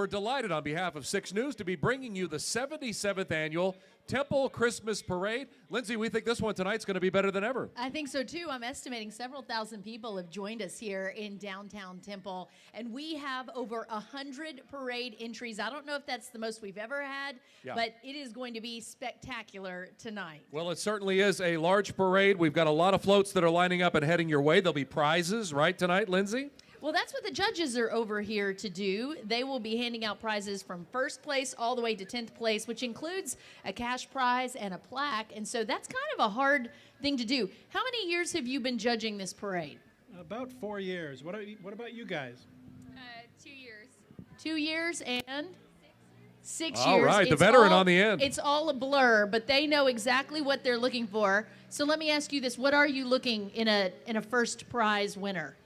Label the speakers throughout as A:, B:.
A: we're delighted on behalf of 6 News to be bringing you the 77th annual Temple Christmas Parade. Lindsay, we think this one tonight's going to be better than ever.
B: I think so too. I'm estimating several thousand people have joined us here in downtown Temple, and we have over 100 parade entries. I don't know if that's the most we've ever had, but it is going to be spectacular tonight.
A: Well, it certainly is a large parade. We've got a lot of floats that are lining up and heading your way. There'll be prizes, right, tonight, Lindsay?
B: Well, that's what the judges are over here to do. They will be handing out prizes from first place all the way to 10th place, which includes a cash prize and a plaque. And so that's kind of a hard thing to do. How many years have you been judging this parade?
C: About 4 years. What about you guys?
D: 2 years.
B: 2 years and 6
A: All
B: years.
A: right, the veteran on the end.
B: It's all a blur, but they know exactly what they're looking for. So let me ask you this. What are you looking in a first prize winner?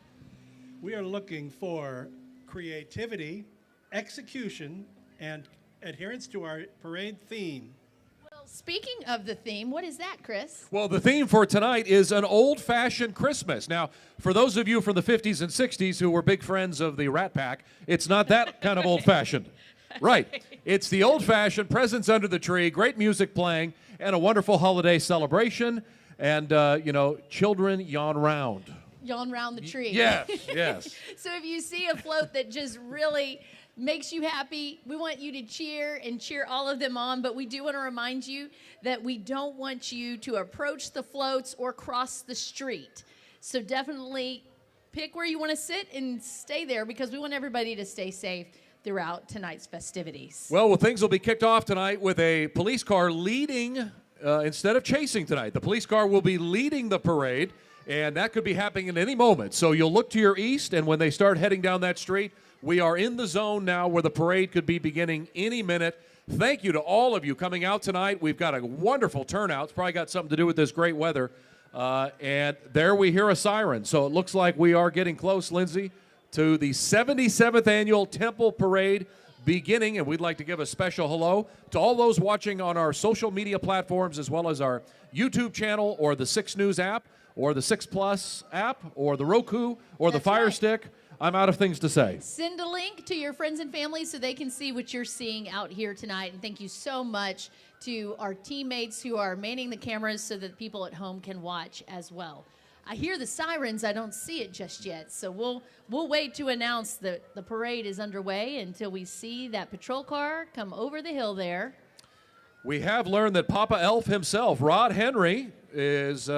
C: We are looking for creativity, execution, and adherence to our parade theme.
B: Well, speaking of the theme, what is that, Chris?
A: Well, the theme for tonight is an old-fashioned Christmas. Now, for those of you from the 50s and 60s who were big friends of the Rat Pack, it's not that kind of old-fashioned. Right. It's the old-fashioned presents under the tree, great music playing, and a wonderful holiday celebration, and, children yawn round.
B: Yawn round the tree.
A: Yes, yes.
B: So if you see a float that just really makes you happy, we want you to cheer and cheer all of them on, but we do want to remind you that we don't want you to approach the floats or cross the street. So definitely pick where you want to sit and stay there, because we want everybody to stay safe throughout tonight's festivities.
A: Well, things will be kicked off tonight with a police car leading instead of chasing tonight. The police car will be leading the parade, and that could be happening at any moment. So you'll look to your east, and when they start heading down that street, we are in the zone now where the parade could be beginning any minute. Thank you to all of you coming out tonight. We've got a wonderful turnout. It's probably got something to do with this great weather. And there we hear a siren. So it looks like we are getting close, Lindsay, to the 77th Annual Temple Parade beginning. And we'd like to give a special hello to all those watching on our social media platforms, as well as our YouTube channel or the 6 News app, or the 6 Plus app, or the Roku, or the Fire Stick. I'm out of things to say.
B: Send a link to your friends and family so they can see what you're seeing out here tonight. And thank you so much to our teammates who are manning the cameras so that people at home can watch as well. I hear the sirens. I don't see it just yet. So we'll wait to announce that the parade is underway until we see that patrol car come over the hill there.
A: We have learned that Papa Elf himself, Rod Henry, is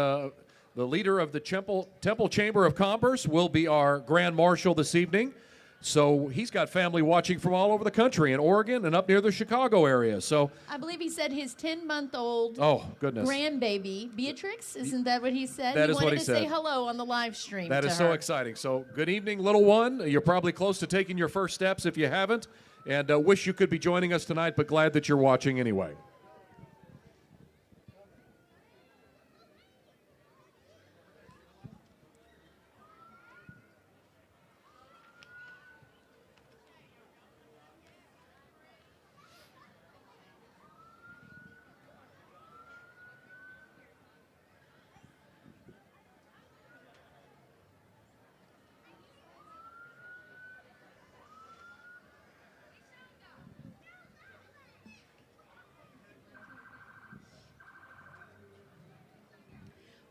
A: the leader of the Temple Chamber of Commerce, will be our Grand Marshal this evening. So he's got family watching from all over the country, in Oregon and up near the Chicago area. So
B: I believe he said his 10-month-old grandbaby, Beatrix, isn't that what he said?
A: That is what he said.
B: He wanted to say hello on the live stream.
A: That is so exciting. So good evening, little one. You're probably close to taking your first steps if you haven't, and wish you could be joining us tonight, but glad that you're watching anyway.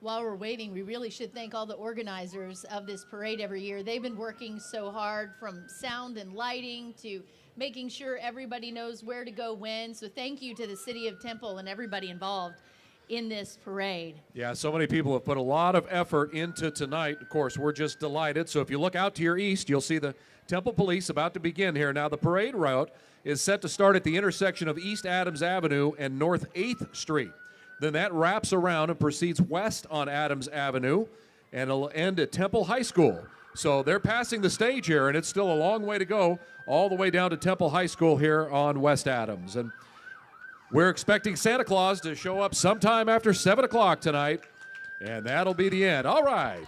B: While we're waiting, we really should thank all the organizers of this parade every year. They've been working so hard, from sound and lighting to making sure everybody knows where to go when. So thank you to the City of Temple and everybody involved in this parade.
A: Yeah, so many people have put a lot of effort into tonight. Of course, we're just delighted. So if you look out to your east, you'll see the Temple Police about to begin here. Now, the parade route is set to start at the intersection of East Adams Avenue and North 8th Street. Then that wraps around and proceeds west on Adams Avenue, and it'll end at Temple High School. So they're passing the stage here, and it's still a long way to go, all the way down to Temple High School here on West Adams. And we're expecting Santa Claus to show up sometime after 7 o'clock tonight, and that'll be the end. All right.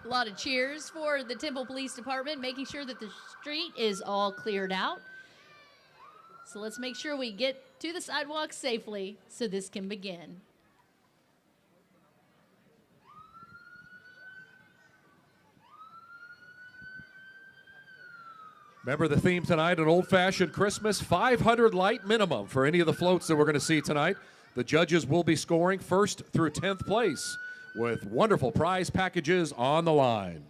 B: A lot of cheers for the Temple Police Department, making sure that the street is all cleared out. So let's make sure we get to the sidewalk safely so this can begin.
A: Remember the theme tonight, an old-fashioned Christmas, 500 light minimum for any of the floats that we're going to see tonight. The judges will be scoring 1st through 10th place with wonderful prize packages on the line.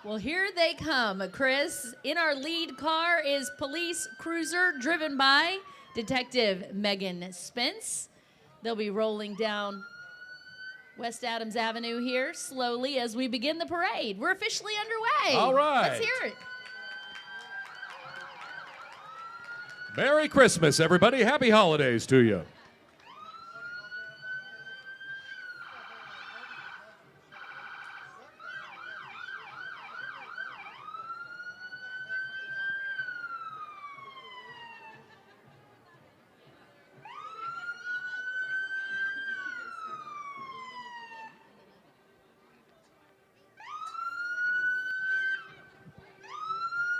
B: Well, here they come, Chris. In our lead car is police cruiser driven by Detective Megan Spence. They'll be rolling down West Adams Avenue here slowly as we begin the parade. We're officially underway.
A: All right.
B: Let's hear it.
A: Merry Christmas, everybody. Happy holidays to you.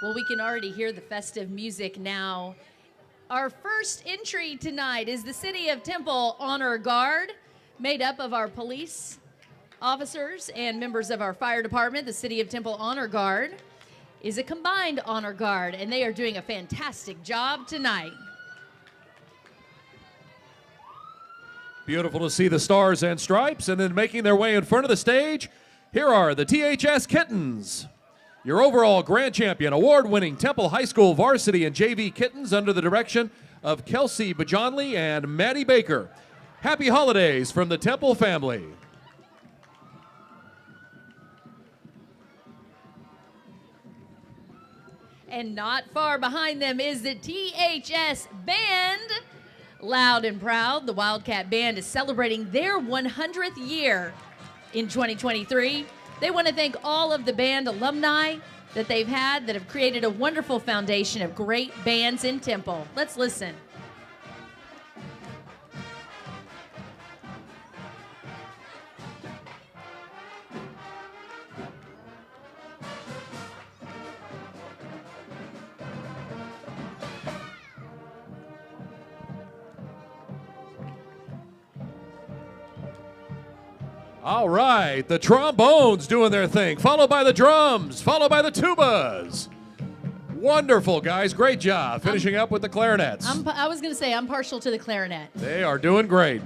B: Well, we can already hear the festive music now. Our first entry tonight is the City of Temple Honor Guard, made up of our police officers and members of our fire department. The City of Temple Honor Guard is a combined honor guard, and they are doing a fantastic job tonight.
A: Beautiful to see the stars and stripes, and then making their way in front of the stage, here are the THS Kittens. Your overall grand champion, award-winning Temple High School varsity and JV Kittens under the direction of Kelsey Bajonley and Maddie Baker. Happy holidays from the Temple family.
B: And not far behind them is the THS Band. Loud and proud, the Wildcat Band is celebrating their 100th year in 2023. They want to thank all of the band alumni that they've had that have created a wonderful foundation of great bands in Temple. Let's listen.
A: All right, the trombones doing their thing, followed by the drums, followed by the tubas. Wonderful, guys. Great job. Finishing up with the clarinets.
B: I was going to say I'm partial to the clarinet.
A: They are doing great.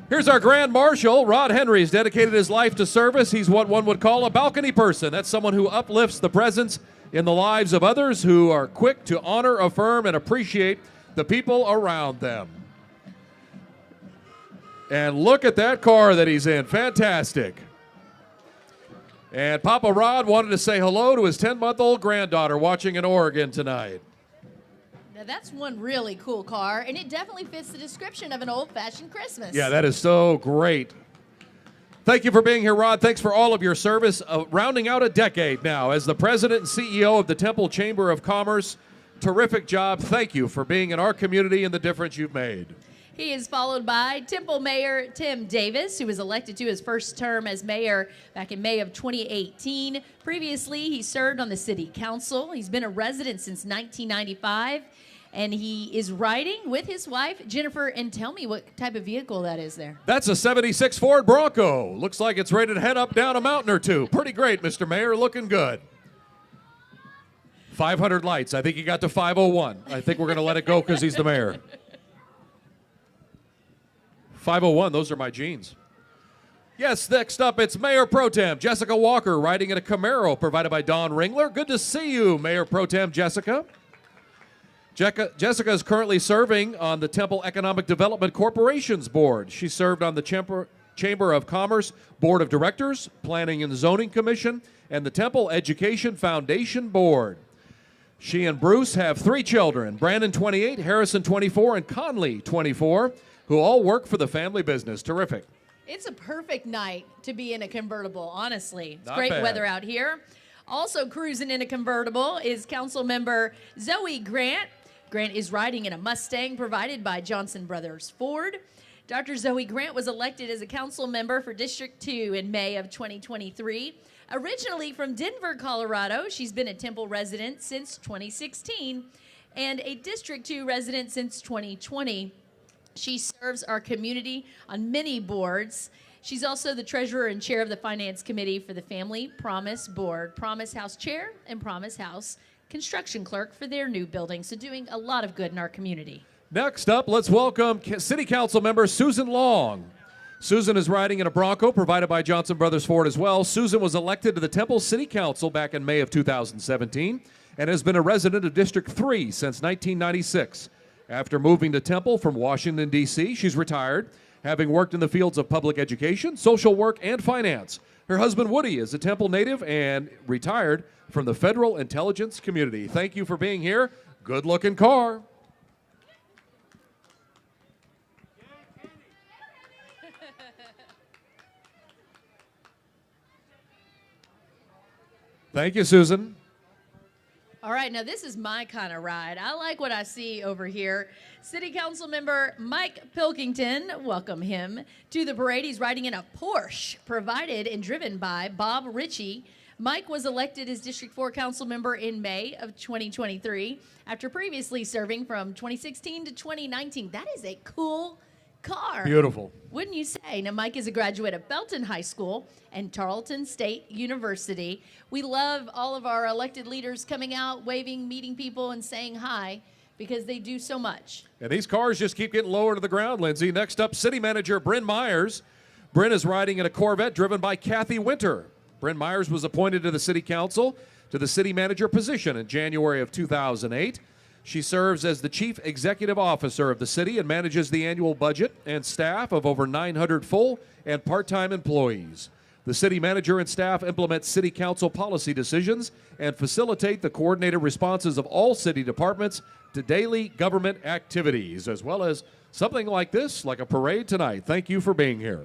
A: Here's our Grand Marshal. Rod Henry's dedicated his life to service. He's what one would call a balcony person. That's someone who uplifts the presence in the lives of others, who are quick to honor, affirm, and appreciate the people around them. And look at that car that he's in. Fantastic. And Papa Rod wanted to say hello to his 10-month-old granddaughter watching in Oregon tonight.
B: Now that's one really cool car, and it definitely fits the description of an old-fashioned Christmas.
A: Yeah, that is so great. Thank you for being here, Rod. Thanks for all of your service. Rounding out a decade now as the president and CEO of the Temple Chamber of Commerce. Terrific job. Thank you for being in our community and the difference you've made.
B: He is followed by Temple Mayor Tim Davis, who was elected to his first term as mayor back in May of 2018. Previously, he served on the city council. He's been a resident since 1995, and he is riding with his wife, Jennifer. And tell me what type of vehicle that is there.
A: That's a 76 Ford Bronco. Looks like it's ready to head up down a mountain or two. Pretty great, Mr. Mayor. Looking good. 500 lights. I think he got to 501. I think we're going to let it go because he's the mayor. 501, those are my jeans. Yes, next up, it's Mayor Pro Tem Jessica Walker riding in a Camaro provided by Don Ringler. Good to see you, Mayor Pro Tem Jessica. Jessica is currently serving on the Temple Economic Development Corporation's board. She served on the Chamber of Commerce Board of Directors, Planning and Zoning Commission, and the Temple Education Foundation Board. She and Bruce have 3 children, Brandon 28, Harrison 24, and Conley 24, who all work for the family business. Terrific.
B: It's a perfect night to be in a convertible, honestly. It's
A: Not
B: great
A: bad.
B: weather out here. Also cruising in a convertible is Council Member Zoe Grant. Grant is riding in a Mustang provided by Johnson Brothers Ford. Dr. Zoe Grant was elected as a council member for District 2 in May of 2023. Originally from Denver, Colorado, she's been a Temple resident since 2016 and a District 2 resident since 2020. She serves our community on many boards, She's also the treasurer and chair of the finance committee for the Family Promise Board, Promise House chair, and Promise House construction clerk for their new building. So doing a lot of good in our community.
A: Next up, let's welcome City Council member Susan Long. Susan is riding in a Bronco provided by Johnson Brothers Ford as well. Susan was elected to the Temple City Council back in May of 2017 and has been a resident of District 3 since 1996. After moving to Temple from Washington, D.C., she's retired, having worked in the fields of public education, social work, and finance. Her husband, Woody, is a Temple native and retired from the Federal Intelligence Community. Thank you for being here. Good-looking car. Thank you, Susan.
B: All right, now this is my kind of ride. I like what I see over here. City Council member Mike Pilkington, welcome him to the parade. He's riding in a Porsche provided and driven by Bob Ritchie. Mike was elected as District 4 council member in May of 2023 after previously serving from 2016 to 2019. That is a cool car.
A: Beautiful.
B: Wouldn't you say? Now, Mike is a graduate of Belton High School and Tarleton State University. We love all of our elected leaders coming out, waving, meeting people, and saying hi because they do so much.
A: And these cars just keep getting lower to the ground, Lindsay. Next up, City Manager Bryn Myers. Bryn is riding in a Corvette driven by Kathy Winter. Bryn Myers was appointed to the City Council to the City Manager position in January of 2008. She serves as the Chief Executive Officer of the city and manages the annual budget and staff of over 900 full and part-time employees. The city manager and staff implement city council policy decisions and facilitate the coordinated responses of all city departments to daily government activities, as well as something like this, like a parade tonight. Thank you for being here.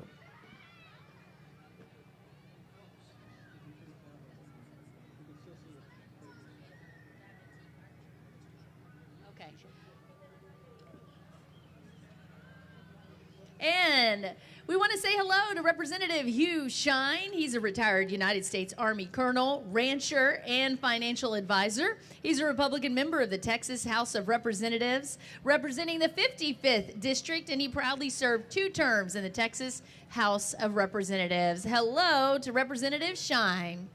B: And we want to say hello to Representative Hugh Shine. He's a retired United States Army colonel, rancher, and financial advisor. He's a Republican member of the Texas House of Representatives, representing the 55th District, and he proudly served 2 terms in the Texas House of Representatives. Hello to Representative Shine.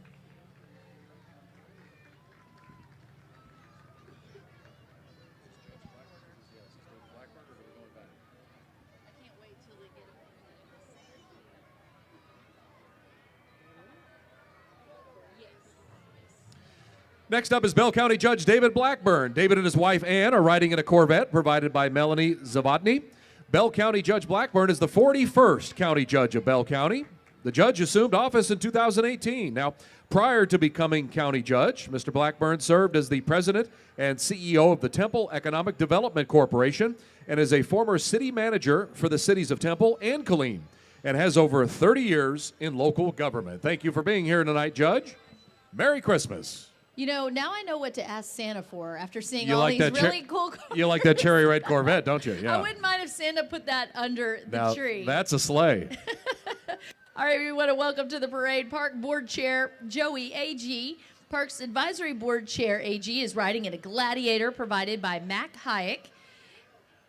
A: Next up is Bell County Judge David Blackburn. David and his wife Ann are riding in a Corvette provided by Melanie Zavodny. Bell County Judge Blackburn is the 41st County Judge of Bell County. The judge assumed office in 2018. Now, prior to becoming county judge, Mr. Blackburn served as the president and CEO of the Temple Economic Development Corporation and is a former city manager for the cities of Temple and Killeen and has over 30 years in local government. Thank you for being here tonight, Judge. Merry Christmas.
B: You know, now I know what to ask Santa for after seeing
A: You
B: all
A: like
B: these
A: that
B: really cool cars.
A: You like that cherry red Corvette, don't you? Yeah.
B: I wouldn't mind if Santa put that under the
A: Now,
B: tree.
A: that's a sleigh.
B: All right, we want to welcome to the parade Park Board Chair Joey A.G. Parks Advisory Board Chair A.G. is riding in a Gladiator provided by Mac Hayek.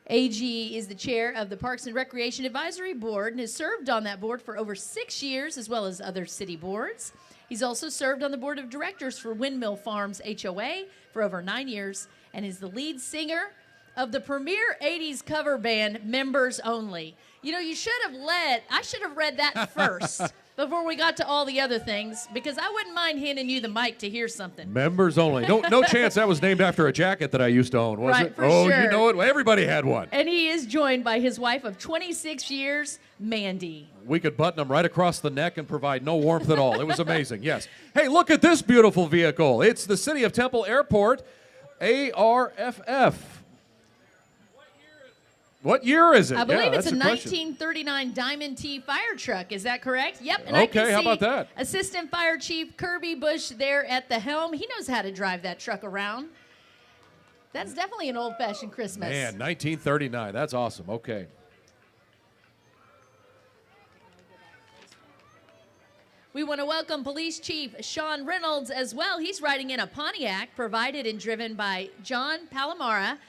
B: A.G. is the chair of the Parks and Recreation Advisory Board and has served on that board for over 6 years, as well as other city boards. He's also served on the board of directors for Windmill Farms HOA for over 9 years and is the lead singer of the premier 80s cover band Members Only. You know, I should have read that first before we got to all the other things, because I wouldn't mind handing you the mic to hear something.
A: Members Only. No chance that was named after a jacket that I used to own, was
B: Right,
A: it?
B: for
A: Oh,
B: sure.
A: you know it. Well, everybody had one.
B: And he is joined by his wife of 26 years, Mandy.
A: We could button them right across the neck and provide no warmth at all. It was amazing, yes. Hey, look at this beautiful vehicle. It's the City of Temple Airport ARFF. What year is it?
B: I believe it's
A: that's
B: a
A: the question.
B: 1939 Diamond T fire truck. Is that correct? Yep. And I
A: Okay,
B: can
A: how
B: see
A: about that?
B: Assistant Fire Chief Kirby Bush there at the helm. He knows how to drive that truck around. That's definitely an old-fashioned Christmas.
A: Man, 1939. That's awesome. Okay.
B: We want to welcome Police Chief Sean Reynolds as well. He's riding in a Pontiac provided and driven by John Palomara.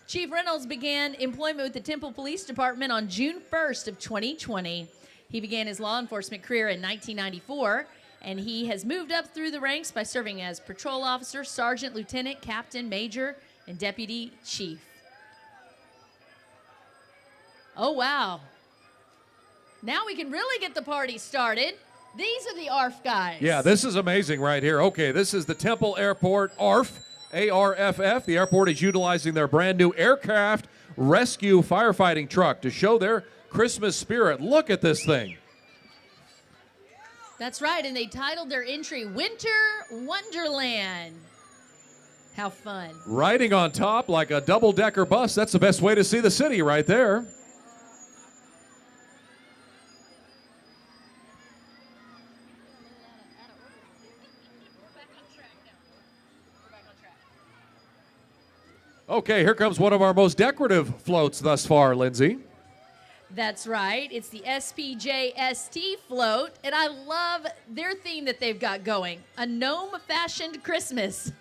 B: Chief Reynolds began employment with the Temple Police Department on June 1st of 2020. He began his law enforcement career in 1994, and he has moved up through the ranks by serving as patrol officer, sergeant, lieutenant, captain, major, and deputy chief. Oh, wow. Now we can really get the party started. These are the ARF guys.
A: Yeah, this is amazing right here. Okay, this is the Temple Airport ARF, ARFF. The airport is utilizing their brand new aircraft rescue firefighting truck to show their Christmas spirit. Look at this thing.
B: That's right, and they titled their entry Winter Wonderland. How fun.
A: Riding on top like a double-decker bus. That's the best way to see the city right there. Okay, here comes one of our most decorative floats thus far, Lindsay.
B: That's right. It's the SPJST float, and I love their theme that they've got going. A gnome-fashioned Christmas,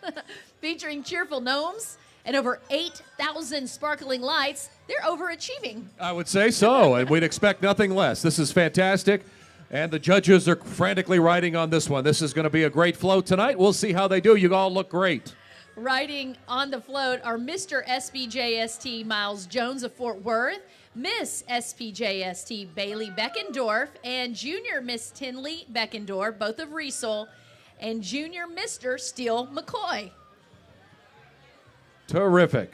B: featuring cheerful gnomes and over 8,000 sparkling lights. They're overachieving.
A: I would say so, and we'd expect nothing less. This is fantastic, and the judges are frantically riding on this one. This is going to be a great float tonight. We'll see how they do. You all look great.
B: Riding on the float are Mr. SPJST Miles Jones of Fort Worth, Miss SPJST Bailey Beckendorf, and Junior Miss Tinley Beckendorf, both of Riesel, and Junior Mr. Steele McCoy.
A: Terrific.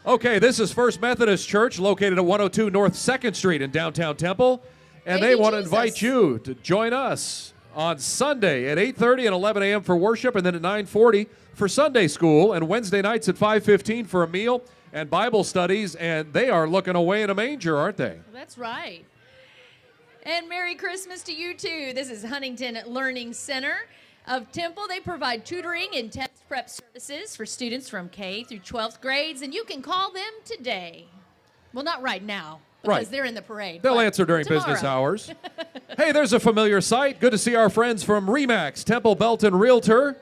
A: Okay, this is First Methodist Church located at 102 North 2nd Street in downtown Temple. And
B: Baby
A: they want to
B: Jesus.
A: invite you to join us on Sunday at 8:30 and 11 a.m. for worship, and then at 9:40 for Sunday school, and Wednesday nights at 5:15 for a meal and Bible studies. And they are looking away in a manger, aren't they?
B: That's right. And Merry Christmas to you, too. This is Huntington Learning Center of Temple. They provide tutoring and test prep services for students from K through 12th grades, and you can call them today. Well, not right now, because
A: Right.
B: they're in the parade.
A: They'll
B: but
A: answer during
B: tomorrow.
A: business hours. Hey, there's a familiar sight. Good to see our friends from RE/MAX, Temple Belton Realtor.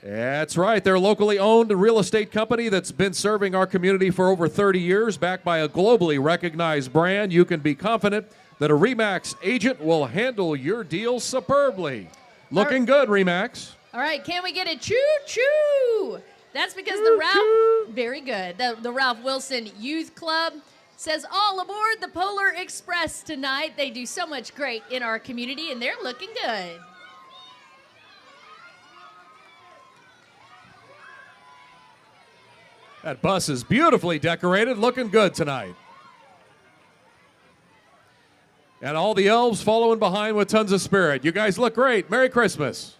A: That's right. They're a locally owned real estate company that's been serving our community for over 30 years, backed by a globally recognized brand. You can be confident that a RE/MAX agent will handle your deal superbly. Looking good, RE/MAX.
B: All right, can we get a choo-choo? That's because the Ralph, very good, the Ralph Wilson Youth Club says all aboard the Polar Express tonight. They do so much great in our community, and they're looking good.
A: That bus is beautifully decorated, looking good tonight. And all the elves following behind with tons of spirit. You guys look great. Merry Christmas.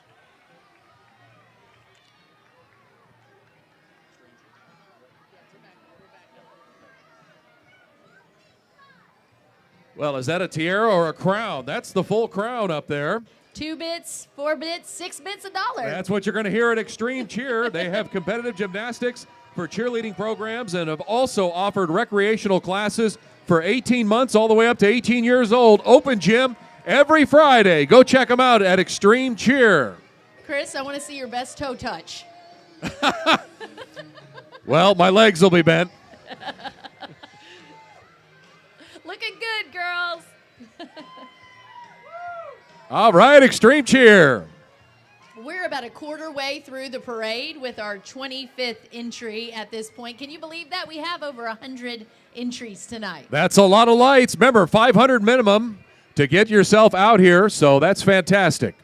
A: Well, is that a tiara or a crown? That's the full crown up there.
B: 2 bits, 4 bits, 6 bits, $1.
A: That's what you're going to hear at Extreme Cheer. They have competitive gymnastics for cheerleading programs and have also offered recreational classes for 18 months all the way up to 18 years old. Open gym every Friday. Go check them out at Extreme Cheer.
B: Chris, I want to see your best toe touch.
A: Well, my legs will be bent.
B: Looking good, girls.
A: All right, Extreme Cheer.
B: We're about a quarter way through the parade with our 25th entry at this point. Can you believe that? We have over 100 entries tonight.
A: That's a lot of lights. Remember, 500 minimum to get yourself out here, so that's fantastic.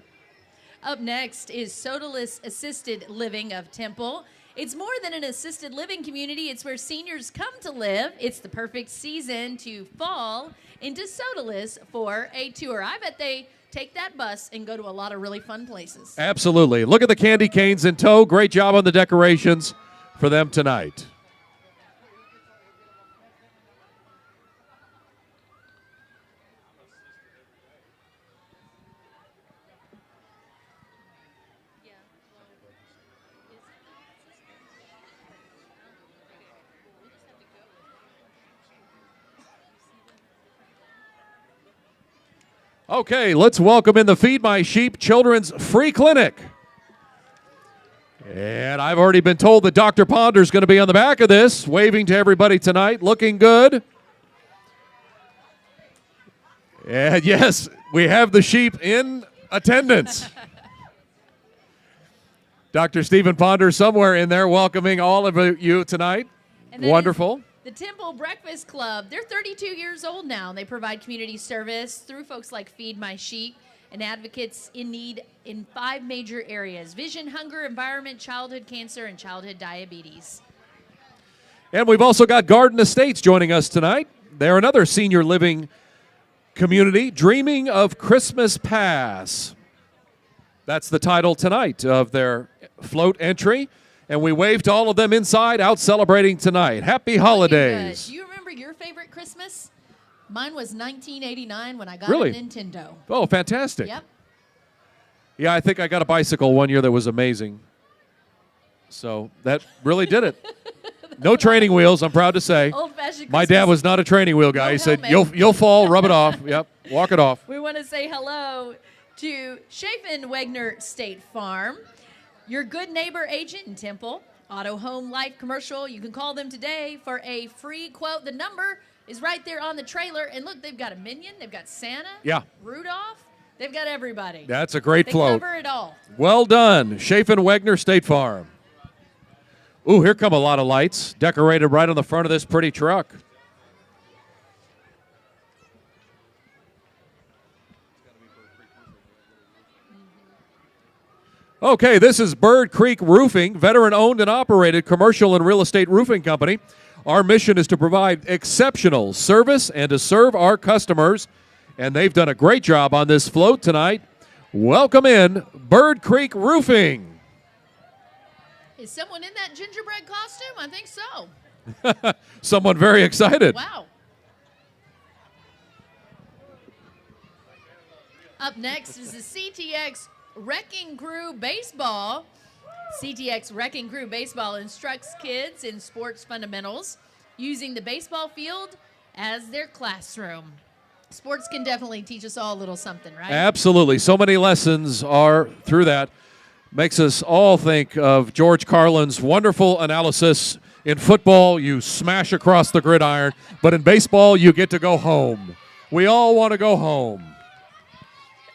B: Up next is Sodaless Assisted Living of Temple. It's more than an assisted living community. It's where seniors come to live. It's the perfect season to fall into Sodaless for a tour. I bet they take that bus and go to a lot of really fun places.
A: Absolutely. Look at the candy canes in tow. Great job on the decorations for them tonight. Okay, let's welcome in the Feed My Sheep Children's Free Clinic. And I've already been told that Dr. Ponder's going to be on the back of this, waving to everybody tonight, looking good. And yes, we have the sheep in attendance. Dr. Stephen Ponder somewhere in there welcoming all of you tonight.
B: And that
A: Wonderful.
B: is the Temple Breakfast Club. They're 32 years old now, and they provide community service through folks like Feed My Sheep and advocates in need in 5 major areas: vision, hunger, environment, childhood cancer, and childhood diabetes.
A: And we've also got Garden Estates joining us tonight. They're another senior living community, dreaming of Christmas Pass. That's the title tonight of their float entry. And we wave to all of them inside, out celebrating tonight. Happy holidays.
B: Do you remember your favorite Christmas? Mine was 1989 when I got
A: Really?
B: a Nintendo.
A: Oh, fantastic.
B: Yep.
A: Yeah, I think I got a bicycle one year that was amazing. So that really did it. No training wheels, I'm proud to say.
B: Old-fashioned
A: My
B: Christmas.
A: dad was not a training wheel guy.
B: No
A: He said,
B: helmet.
A: you'll fall, rub it off. Yep, walk it off.
B: We want to say hello to Chafin Wegner State Farm, your good neighbor agent in Temple. Auto, home, life, commercial. You can call them today for a free quote. The number is right there on the trailer. And look, they've got a Minion. They've got Santa.
A: Yeah.
B: Rudolph. They've got everybody.
A: That's a great
B: They
A: float.
B: cover it all.
A: Well done, Chafin Wegner State Farm. Ooh, here come a lot of lights decorated right on the front of this pretty truck. Okay, this is Bird Creek Roofing, veteran-owned and operated commercial and real estate roofing company. Our mission is to provide exceptional service and to serve our customers, and they've done a great job on this float tonight. Welcome in Bird Creek Roofing.
B: Is someone in that gingerbread costume? I think so.
A: Someone very excited.
B: Wow. Up next is the CTX Wrecking Crew Baseball. CTX Wrecking Crew Baseball instructs kids in sports fundamentals using the baseball field as their classroom. Sports can definitely teach us all a little something, right?
A: Absolutely. So many lessons are through that. Makes us all think of George Carlin's wonderful analysis. In football, you smash across the gridiron, but in baseball, you get to go home. We all want to go home.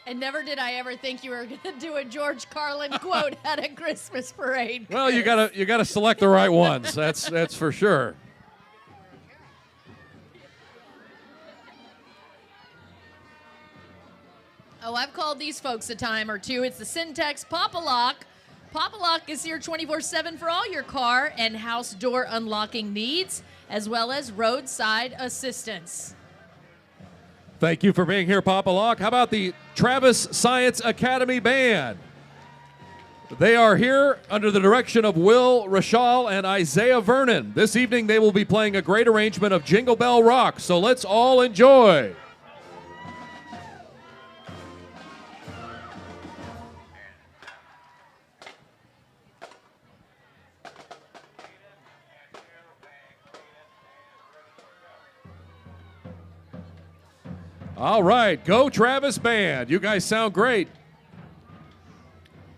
B: And never did I ever think you were going to do a George Carlin quote at a Christmas parade.
A: Well, you gotta select the right ones. That's for sure.
B: Oh, I've called these folks a time or two. It's the Syntex Pop-A-Lock. Pop-A-Lock is here 24/7 for all your car and house door unlocking needs, as well as roadside assistance.
A: Thank you for being here, Papa Lock. How about the Travis Science Academy Band? They are here under the direction of Will Rashal and Isaiah Vernon. This evening they will be playing a great arrangement of Jingle Bell Rock, so let's all enjoy. All right, go Travis Band. You guys sound great.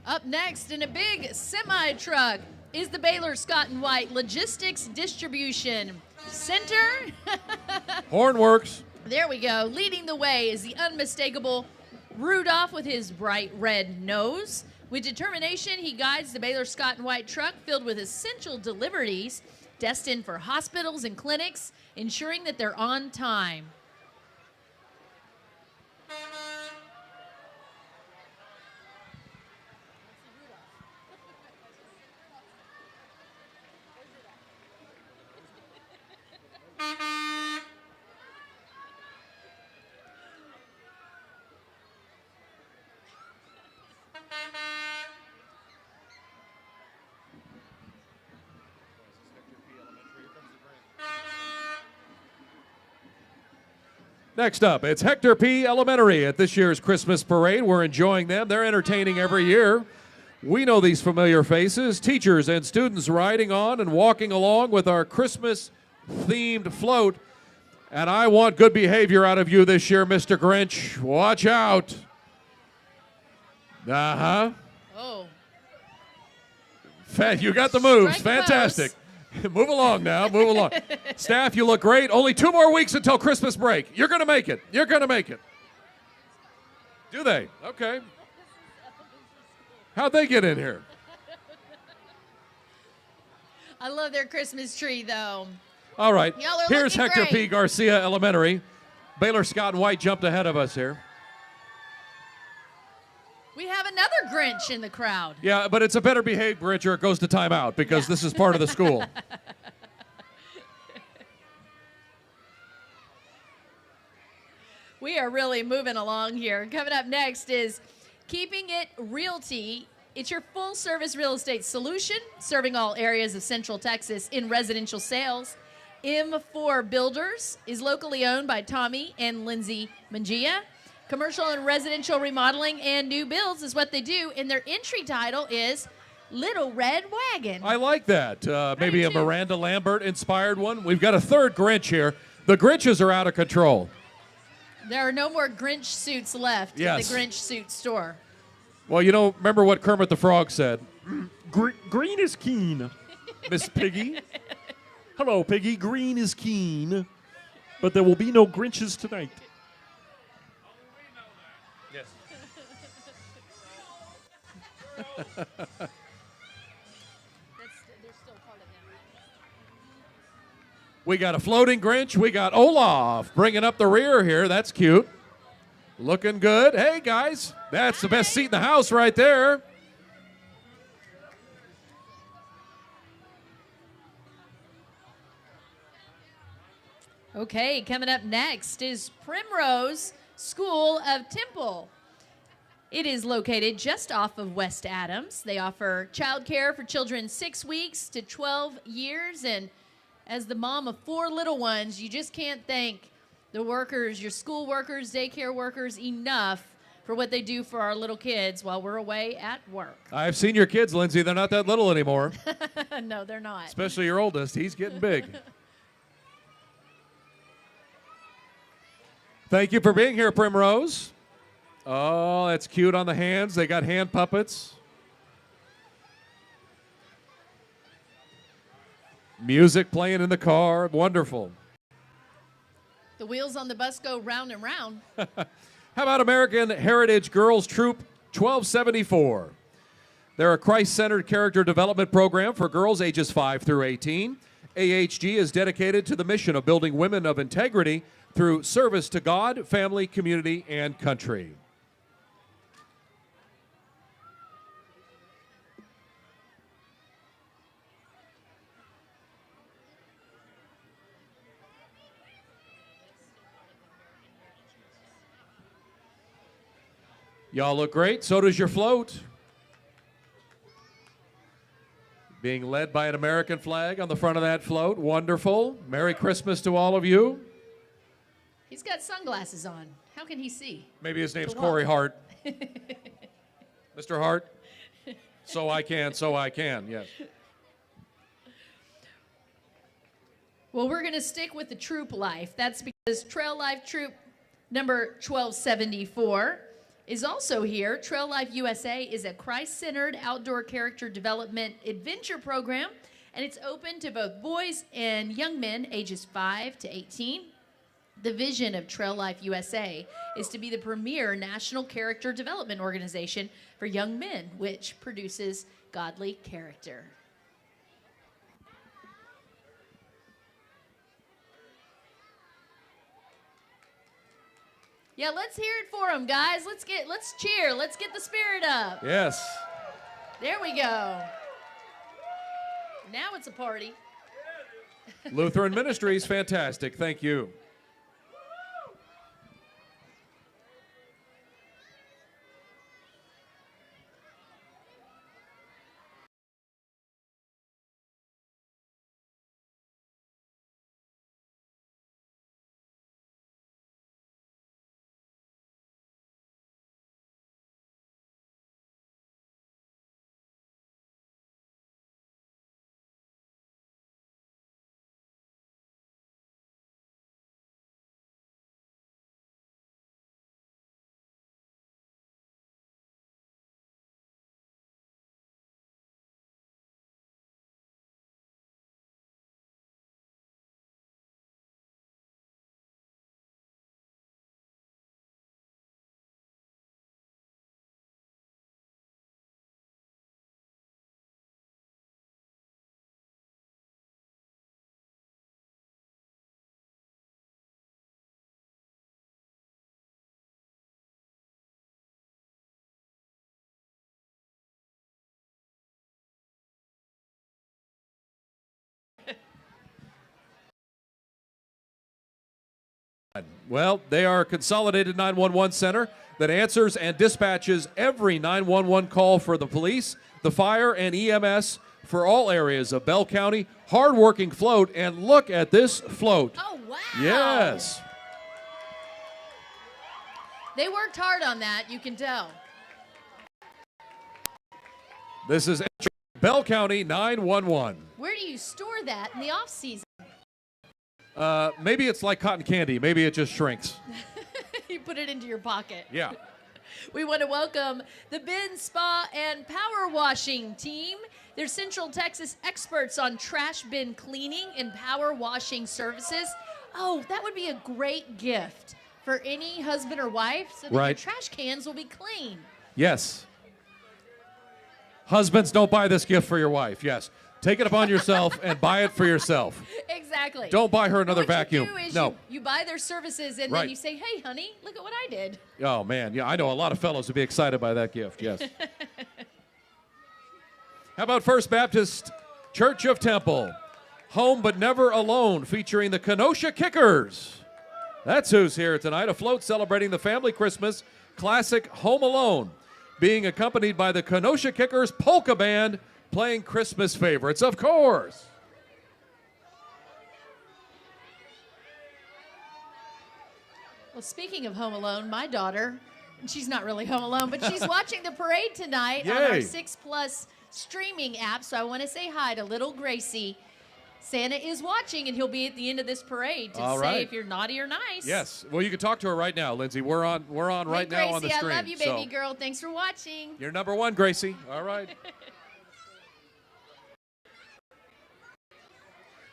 B: Up next in a big semi-truck is the Baylor Scott and White Logistics Distribution Center.
A: Horn works.
B: There we go. Leading the way is the unmistakable Rudolph with his bright red nose. With determination, he guides the Baylor Scott and White truck filled with essential deliveries destined for hospitals and clinics, ensuring that they're on time.
A: Next up, it's Hector P. Elementary at this year's Christmas parade. We're enjoying them. They're entertaining every year. We know these familiar faces, teachers and students riding on and walking along with our Christmas-themed float. And I want good behavior out of you this year, Mr. Grinch. Watch out.
B: Oh.
A: You got the moves.
B: Strike a
A: Fantastic. Move along now. Move along. Staff, you look great. Only 2 more weeks until Christmas break. You're going to make it. You're going to make it. Do they? Okay. How'd they get in here?
B: I love their Christmas tree, though.
A: All right.
B: Y'all are
A: Here's
B: looking
A: Hector
B: great.
A: P. Garcia Elementary. Baylor Scott and White jumped ahead of us here.
B: We have another Grinch in the crowd.
A: Yeah, but it's a better behaved Grinch or it goes to timeout because this is part of the school.
B: We are really moving along here. Coming up next is Keeping It Realty. It's your full-service real estate solution, serving all areas of Central Texas in residential sales. M4 Builders is locally owned by Tommy and Lindsay Mangia. Commercial and residential remodeling and new builds is what they do, and their entry title is Little Red Wagon.
A: I like that. Maybe
B: do
A: a
B: too.
A: Miranda Lambert-inspired one. We've got a third Grinch here. The Grinches are out of control.
B: There are no more Grinch suits left
A: Yes.
B: at the Grinch suit store.
A: Well, you know, remember what Kermit the Frog said?
E: Green is keen.
A: Miss Piggy?
E: Hello, Piggy. Green is keen. But there will be no Grinches tonight.
A: Yes. We got a floating Grinch. We got Olaf bringing up the rear here. That's cute. Looking good. Hey, guys, that's the best seat in the house right there.
B: Okay, coming up next is Primrose School of Temple. It is located just off of West Adams. They offer childcare for children 6 weeks to 12 years. And as the mom of 4 little ones, you just can't thank the workers, your school workers, daycare workers, enough for what they do for our little kids while we're away at work.
A: I've seen your kids, Lindsay. They're not that little anymore,
B: No, they're not.
A: especially your oldest. He's getting big. Thank you for being here, Primrose. Oh, that's cute on the hands. They got hand puppets. Music playing in the car. Wonderful.
B: The wheels on the bus go round and round.
A: How about American Heritage Girls Troop 1274? They're a Christ-centered character development program for girls ages 5 through 18. AHG is dedicated to the mission of building women of integrity through service to God, family, community, and country. Y'all look great. So does your float. Being led by an American flag on the front of that float. Wonderful. Merry Christmas to all of you.
B: He's got sunglasses on. How can he see?
A: Maybe his name's
B: To
A: Corey
B: walk.
A: Hart. Mr. Hart? So I can, yes.
B: Well, we're going to stick with the troop life. That's because Trail Life Troop number 1274 is also here. Trail Life USA is a Christ-centered outdoor character development adventure program, and it's open to both boys and young men ages 5 to 18. The vision of Trail Life USA is to be the premier national character development organization for young men, which produces godly character. Yeah, let's hear it for them, guys. Let's cheer. Let's get the spirit up.
A: Yes.
B: There we go. Now it's a party.
A: Lutheran Ministries, fantastic. Thank you. Well, they are a consolidated 911 center that answers and dispatches every 911 call for the police, the fire, and EMS for all areas of Bell County. Hard-working float, and look at this float.
B: Oh, wow.
A: Yes.
B: They worked hard on that, you can tell.
A: This is Bell County 911.
B: Where do you store that in the off season?
A: Maybe it's like cotton candy. Maybe it just shrinks.
B: You put it into your pocket.
A: Yeah.
B: We want to welcome the Bin Spa and Power Washing team. They're Central Texas experts on trash bin cleaning and power washing services. Oh, that would be a great gift for any husband or wife so that your trash cans will be clean.
A: Yes. Husbands, don't buy this gift for your wife. Yes. Take it upon yourself and buy it for yourself.
B: Exactly.
A: Don't buy her another
B: what
A: vacuum.
B: You do is
A: no.
B: You buy their services and then you say, hey, honey, look at what I did.
A: Oh, man. Yeah, I know a lot of fellows would be excited by that gift. Yes. How about First Baptist Church of Temple? Home But Never Alone, featuring the Kenosha Kickers. That's who's here tonight. A float celebrating the family Christmas classic Home Alone, being accompanied by the Kenosha Kickers Polka Band, playing Christmas favorites, of course.
B: Well, speaking of Home Alone, my daughter, she's not really home alone, but she's watching the parade tonight on our 6 Plus streaming app. So I want to say hi to little Gracie. Santa is watching, and he'll be at the end of this parade to say if you're naughty or nice.
A: Yes. Well, you can talk to her right now, Lindsay. We're on right
B: Gracie,
A: now on the stream.
B: I love you, baby girl. Thanks for watching.
A: You're number one, Gracie. All right.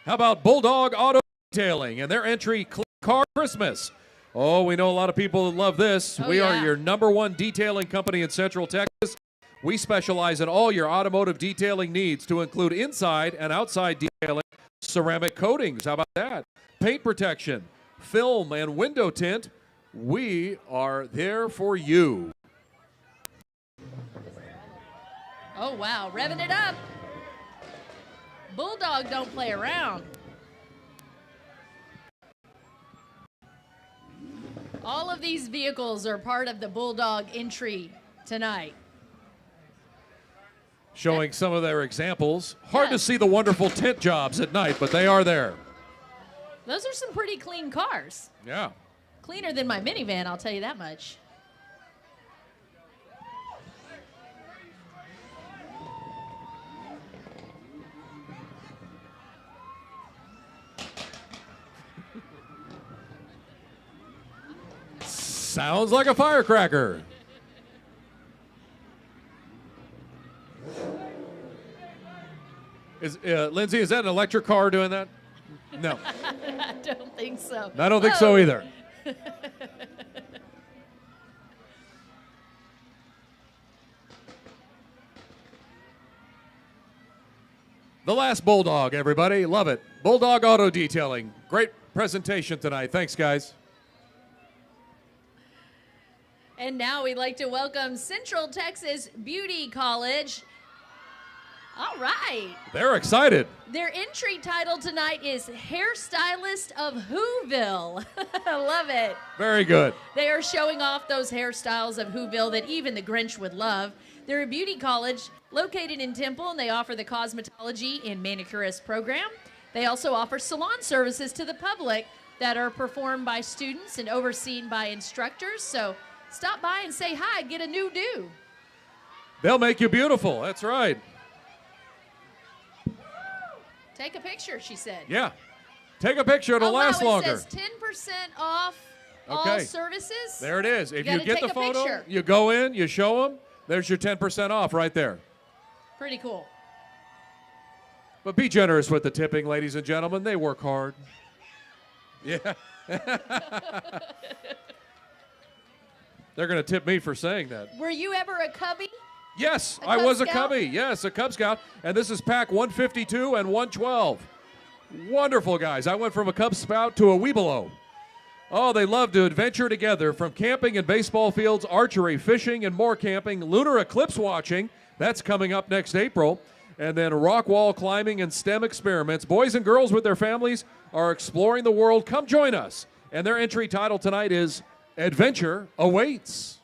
A: How about Bulldog Auto Detailing and their entry, Clean Car Christmas? Oh, we know a lot of people that love this. We are your number one detailing company in Central Texas. We specialize in all your automotive detailing needs, to include inside and outside detailing, ceramic coatings. How about that? Paint protection, film and window tint. We are there for you.
B: Oh, wow. Revving it up. Bulldog don't play around. All of these vehicles are part of the Bulldog entry tonight.
A: Showing some of their examples. Hard to see the wonderful tint jobs at night, but they are there.
B: Those are some pretty clean cars.
A: Yeah.
B: Cleaner than my minivan, I'll tell you that much.
A: Sounds like a firecracker. Lindsay, is that an electric car doing that? No.
B: I don't think so.
A: I don't think so either. The last Bulldog, everybody. Love it. Bulldog Auto Detailing. Great presentation tonight. Thanks, guys.
B: And now we'd like to welcome Central Texas Beauty College. All right.
A: They're excited.
B: Their entry title tonight is Hairstylist of Whoville. I love it.
A: Very good.
B: They are showing off those hairstyles of Whoville that even the Grinch would love. They're a beauty college located in Temple, and they offer the cosmetology and manicurist program. They also offer salon services to the public that are performed by students and overseen by instructors. So stop by and say hi, get a new do.
A: They'll make you beautiful. That's right.
B: Take a picture, she said.
A: Yeah. Take a picture. It'll last longer.
B: It says 10% off all services.
A: There it is. If you get the photo,
B: picture.
A: you go in, you show them, there's your 10% off right there.
B: Pretty cool.
A: But be generous with the tipping, ladies and gentlemen. They work hard. Yeah. They're going to tip me for saying that.
B: Were you ever a Cubby?
A: Yes, I was a Cubby. Yes, a Cub Scout. And this is pack 152 and 112. Wonderful guys. I went from a Cub Scout to a Weebelo. Oh, they love to adventure together, from camping and baseball fields, archery, fishing, and more camping, lunar eclipse watching. That's coming up next April. And then rock wall climbing and STEM experiments. Boys and girls with their families are exploring the world. Come join us And their entry title tonight is Adventure Awaits.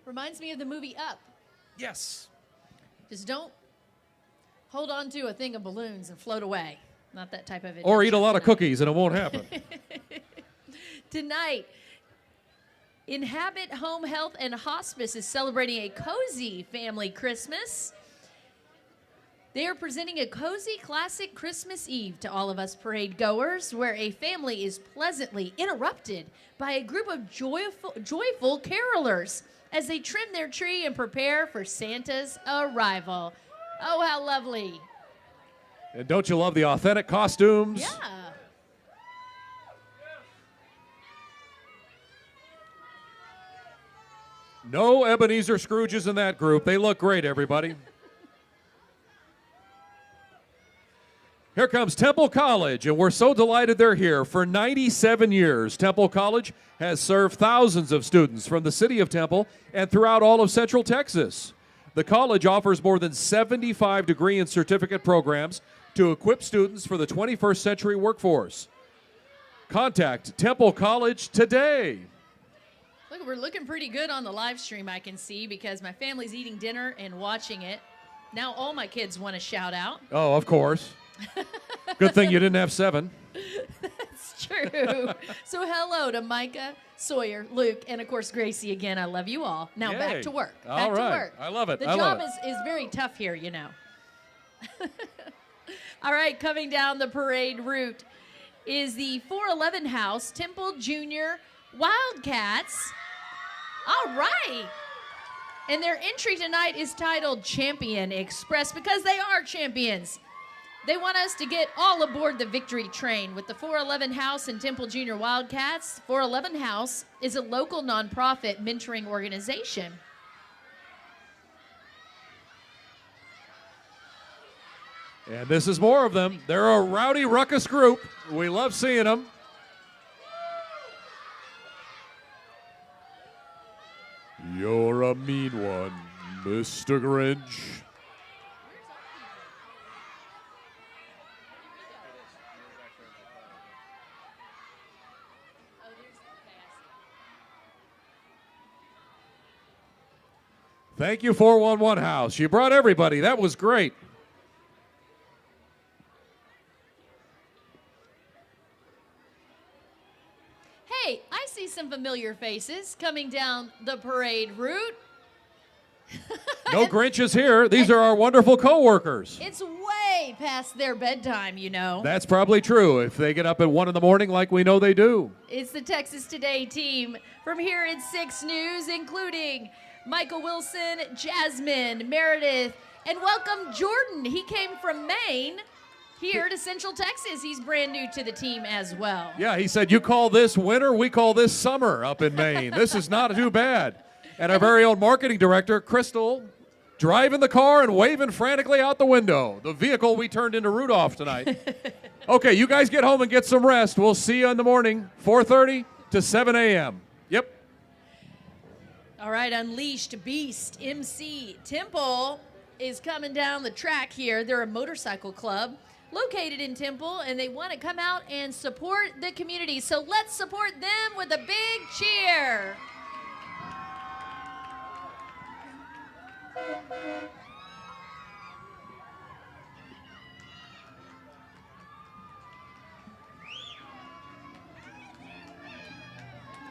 B: Reminds me of the movie Up.
A: Yes.
B: Just don't hold on to a thing of balloons and float away. Not that type of adventure.
A: Or eat a lot of
B: tonight.
A: cookies and it won't happen.
B: Tonight, Inhabit Home Health and Hospice is celebrating a cozy family Christmas. They are presenting a cozy classic Christmas Eve to all of us parade goers, where a family is pleasantly interrupted by a group of joyful carolers as they trim their tree and prepare for Santa's arrival. Oh, how lovely.
A: And don't you love the authentic costumes?
B: Yeah.
A: No Ebenezer Scrooges in that group. They look great, everybody. Here comes Temple College, and we're so delighted they're here. For 97 years, Temple College has served thousands of students from the city of Temple and throughout all of Central Texas. The college offers more than 75 degree and certificate programs to equip students for the 21st century workforce. Contact Temple College today.
B: Look, we're looking pretty good on the live stream, I can see, because my family's eating dinner and watching it. Now all my kids want to shout out.
A: Oh, of course. Good thing you didn't have 7.
B: It's true. So hello to Micah, Sawyer, Luke, and of course Gracie again. I love you all. Now
A: Yay.
B: back to work.
A: All
B: Back
A: right.
B: to work.
A: I love it.
B: The
A: I love
B: job
A: it.
B: is very tough here, you know. All right, coming down the parade route is the 411 House Temple Junior Wildcats. All right. And their entry tonight is titled Champion Express because they are champions. They want us to get all aboard the victory train with the 411 House and Temple Junior Wildcats. 411 House is a local nonprofit mentoring organization.
A: And this is more of them. They're a rowdy ruckus group. We love seeing them. You're a mean one, Mr. Grinch. Thank you, 411 House. You brought everybody. That was great.
B: Hey, I see some familiar faces coming down the parade route.
A: No Grinches here. These are our wonderful co-workers.
B: It's way past their bedtime, you know.
A: That's probably true if they get up at 1 in the morning like we know they do.
B: It's the Texas Today team from here at 6 News, including Michael Wilson, Jasmine, Meredith, and welcome Jordan. He came from Maine here to Central Texas. He's brand new to the team as well.
A: Yeah, he said, you call this winter, we call this summer up in Maine. This is not too bad. And our very own marketing director, Crystal, driving the car and waving frantically out the window. The vehicle we turned into Rudolph tonight. Okay, you guys get home and get some rest. We'll see you in the morning, 4:30 to 7 a.m. Yep.
B: All right, Unleashed Beast MC Temple is coming down the track here. They're a motorcycle club located in Temple, and they want to come out and support the community. So let's support them with a big cheer.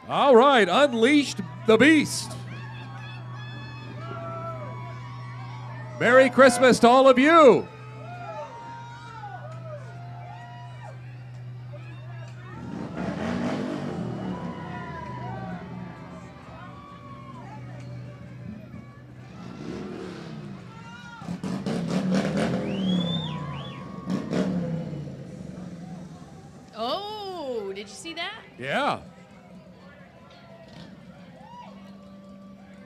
A: All right, Unleashed the Beast. Merry Christmas to all of you.
B: Oh, did you see that?
A: Yeah.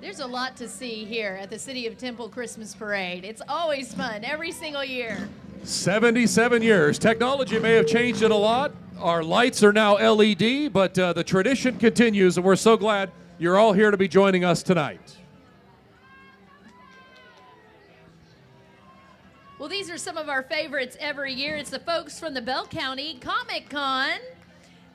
B: There's a lot to see here at the City of Temple Christmas Parade. It's always fun, every single year.
A: 77 years. Technology may have changed it a lot. Our lights are now LED, but the tradition continues, and we're so glad you're all here to be joining us tonight.
B: Well, these are some of our favorites every year. It's the folks from the Bell County Comic Con.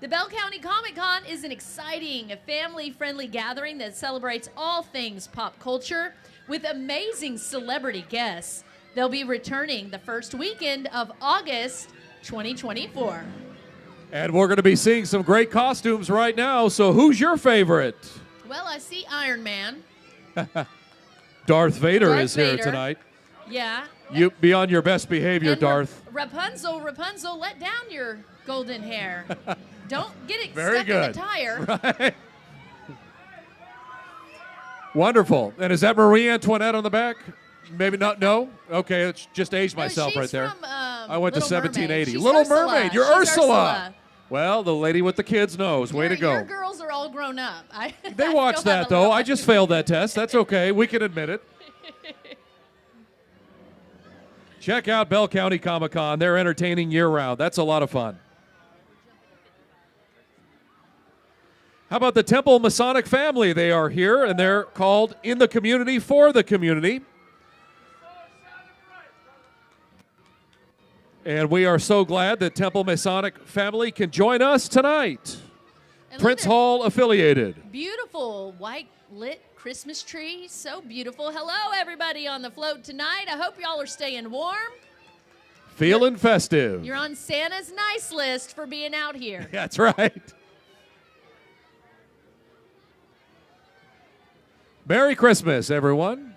B: The Bell County Comic Con is an exciting, family-friendly gathering that celebrates all things pop culture with amazing celebrity guests. They'll be returning the first weekend of August 2024.
A: And we're going to be seeing some great costumes right now. So who's your favorite?
B: Well, I see Iron Man.
A: Darth Vader
B: Darth
A: is here
B: Vader.
A: tonight.
B: Yeah.
A: You be on your best behavior,
B: And
A: Darth.
B: Rapunzel, let down your golden hair. Don't get it
A: Very
B: stuck
A: good.
B: in the tire.
A: Right. Wonderful. And is that Marie Antoinette on the back? Maybe not. No. Okay, it's just aged myself
B: she's
A: right there.
B: From,
A: I went to
B: Little Mermaid.
A: 1780.
B: She's
A: Little
B: Ursula.
A: Mermaid. You're
B: She's
A: Ursula. Well, the lady with the kids knows. Way to go.
B: Your girls are all grown up.
A: They watched that, though. I just failed that test. That's okay. We can admit it. Check out Bell County Comic Con. They're entertaining year-round. That's a lot of fun. How about the Temple Masonic family? They are here, and they're called In the Community for the Community. And we are so glad that Temple Masonic family can join us tonight.
B: And
A: Prince
B: look at
A: Hall affiliated.
B: beautiful white lit Christmas tree. So beautiful. Hello, everybody on the float tonight. I hope y'all are staying warm.
A: Feeling festive.
B: You're on Santa's nice list for being out here.
A: That's right. Merry Christmas, everyone.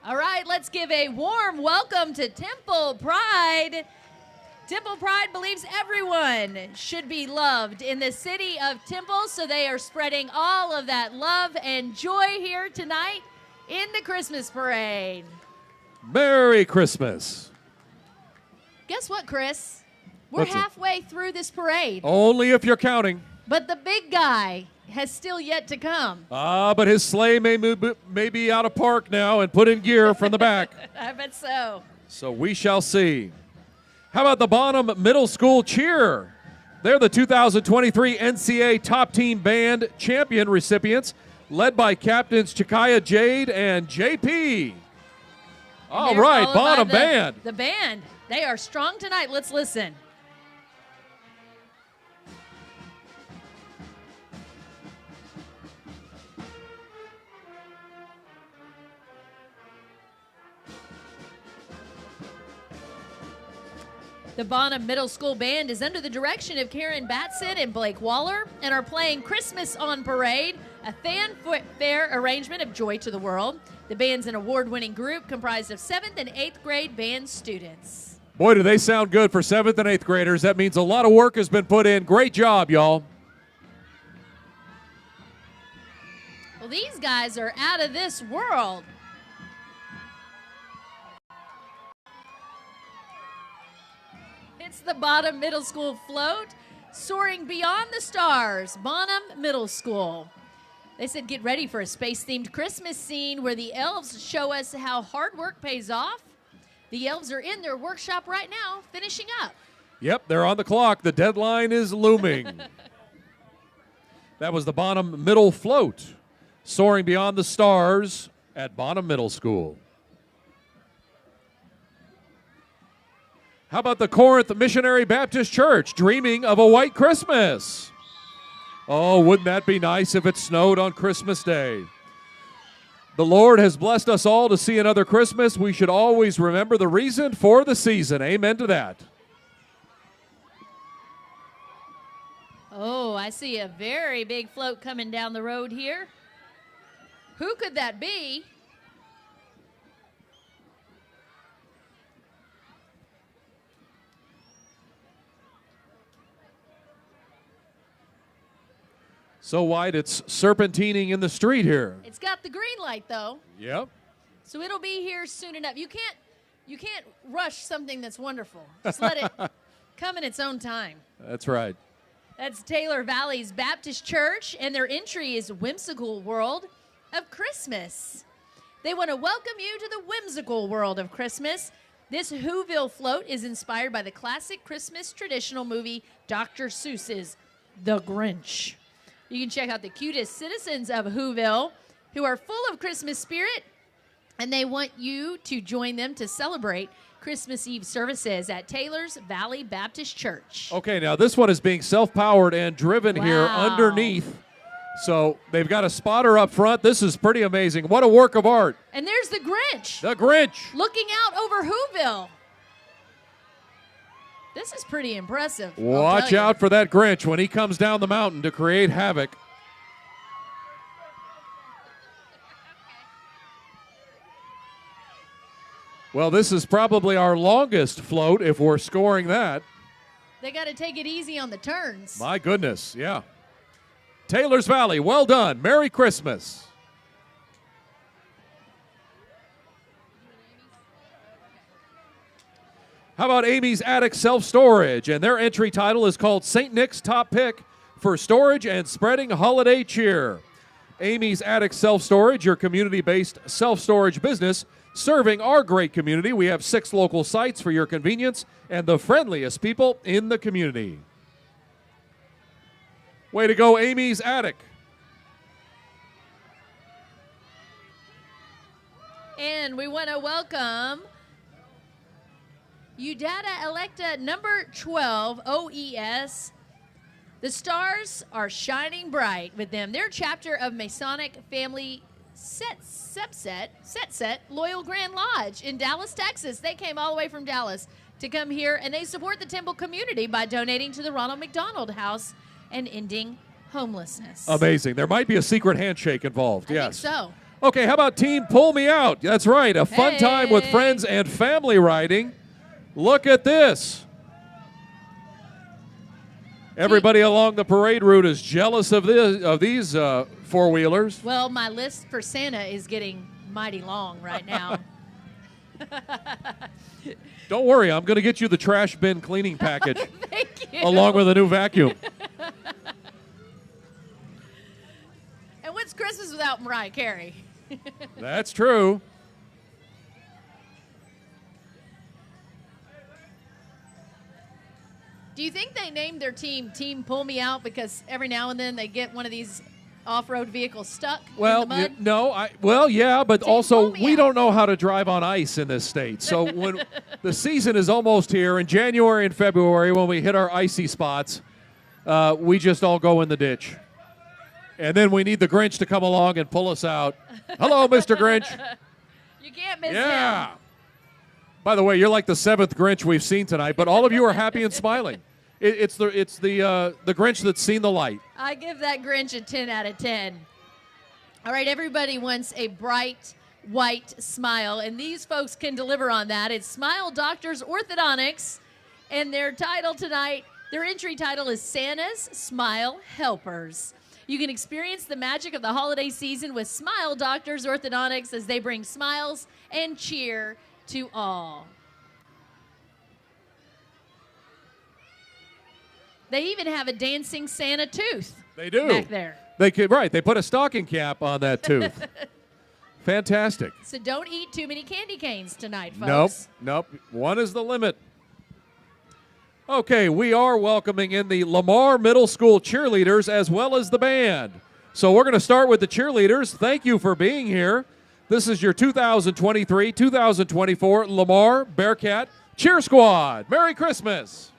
B: All right, let's give a warm welcome to Temple Pride. Temple Pride believes everyone should be loved in the city of Temple, so they are spreading all of that love and joy here tonight in the Christmas parade.
A: Merry Christmas.
B: Guess what, Chris? We're
A: What's it?
B: halfway through this parade,
A: Only if you're counting.
B: but the big guy has still yet to come.
A: But his sleigh may be out of park now and put in gear from the back.
B: I bet so.
A: So we shall see. How about the Bonham Middle School Cheer? They're the 2023 NCAA Top Team Band Champion recipients, led by Captains Chikaya Jade and JP. All
B: They're
A: right,
B: followed by
A: Bonham Band.
B: The band. They are strong tonight. Let's listen. The Bonham Middle School Band is under the direction of Karen Batson and Blake Waller and are playing Christmas on Parade, a fanfare arrangement of Joy to the World. The band's an award-winning group comprised of 7th and 8th grade band students.
A: Boy, do they sound good for 7th and 8th graders. That means a lot of work has been put in. Great job, y'all.
B: Well, these guys are out of this world. It's the Bonham Middle School float, soaring beyond the stars, Bonham Middle School. They said get ready for a space-themed Christmas scene where the elves show us how hard work pays off. The elves are in their workshop right now, finishing up.
A: Yep, they're on the clock. The deadline is looming. That was the Bonham Middle Float, soaring beyond the stars at Bonham Middle School. How about the Corinth Missionary Baptist Church, dreaming of a white Christmas? Oh, wouldn't that be nice if it snowed on Christmas Day? The Lord has blessed us all to see another Christmas. We should always remember the reason for the season. Amen to that.
B: Oh, I see a very big float coming down the road here. Who could that be?
A: So wide it's serpentining in the street here.
B: It's got the green light though,
A: Yep.
B: so it'll be here soon enough. You can't rush something that's wonderful. Just let it come in its own time.
A: That's right.
B: That's Taylor Valley's Baptist Church, and their entry is Whimsical World of Christmas. They want to welcome you to the whimsical world of Christmas. This Whoville float is inspired by the classic Christmas traditional movie Dr. Seuss's The Grinch. You can check out the cutest citizens of Whoville who are full of Christmas spirit, and they want you to join them to celebrate Christmas Eve services at Taylor's Valley Baptist Church.
A: Okay, now this one is being self-powered and driven here
B: Wow.
A: underneath. So they've got a spotter up front. This is pretty amazing. What a work of art.
B: And there's the Grinch
A: The Grinch.
B: looking out over Whoville. This is pretty impressive. I'll
A: Watch
B: tell you.
A: out for that Grinch when he comes down the mountain to create havoc. Well, this is probably our longest float if we're scoring that.
B: They got to take it easy on the turns.
A: My goodness, yeah. Taylor's Valley, well done. Merry Christmas. How about Amy's Attic Self-Storage? And their entry title is called St. Nick's Top Pick for Storage and Spreading Holiday Cheer. Amy's Attic Self-Storage, your community-based self-storage business, serving our great community. We have 6 local sites for your convenience and the friendliest people in the community. Way to go, Amy's Attic.
B: And we want to welcome Udata Electa number 12, OES. The stars are shining bright with them. They're a chapter of Masonic Family Set Loyal Grand Lodge in Dallas, Texas. They came all the way from Dallas to come here, and they support the temple community by donating to the Ronald McDonald House and ending homelessness.
A: Amazing. There might be a secret handshake involved.
B: I
A: Yes.
B: think so.
A: Okay, how about Team Pull Me Out? That's right, a fun time with
B: Hey.
A: friends and family riding. Look at this. Everybody along the parade route is jealous of these four-wheelers.
B: Well, my list for Santa is getting mighty long right now.
A: Don't worry, I'm going to get you the trash bin cleaning package
B: Thank you.
A: along with a new vacuum.
B: And what's Christmas without Mariah Carey?
A: That's true.
B: Do you think they named their team Team Pull Me Out because every now and then they get one of these off-road vehicles stuck
A: Well,
B: in the mud?
A: well, yeah, but
B: Team
A: also
B: Pull Me
A: we
B: Out.
A: don't know how to drive on ice in this state. So when the season is almost here in January and February, when we hit our icy spots, we just all go in the ditch. And then we need the Grinch to come along and pull us out. Hello, Mr. Grinch.
B: You can't miss
A: Yeah.
B: him.
A: By the way, you're like the 7th Grinch we've seen tonight, but all of you are happy and smiling. It's the Grinch that's seen the light.
B: I give that Grinch a 10 out of 10. All right, everybody wants a bright white smile, and these folks can deliver on that. It's Smile Doctors Orthodontics, and their title tonight, their entry title is Santa's Smile Helpers. You can experience the magic of the holiday season with Smile Doctors Orthodontics as they bring smiles and cheer to all. They even have a dancing Santa tooth.
A: They do.
B: Back there.
A: They put a stocking cap on that tooth. Fantastic.
B: So don't eat too many candy canes tonight,
A: Nope,
B: folks.
A: nope. One is the limit. Okay, we are welcoming in the Lamar Middle School cheerleaders as well as the band. So we're going to start with the cheerleaders. Thank you for being here. This is your 2023-2024 Lamar Bearcat Cheer Squad. Merry Christmas.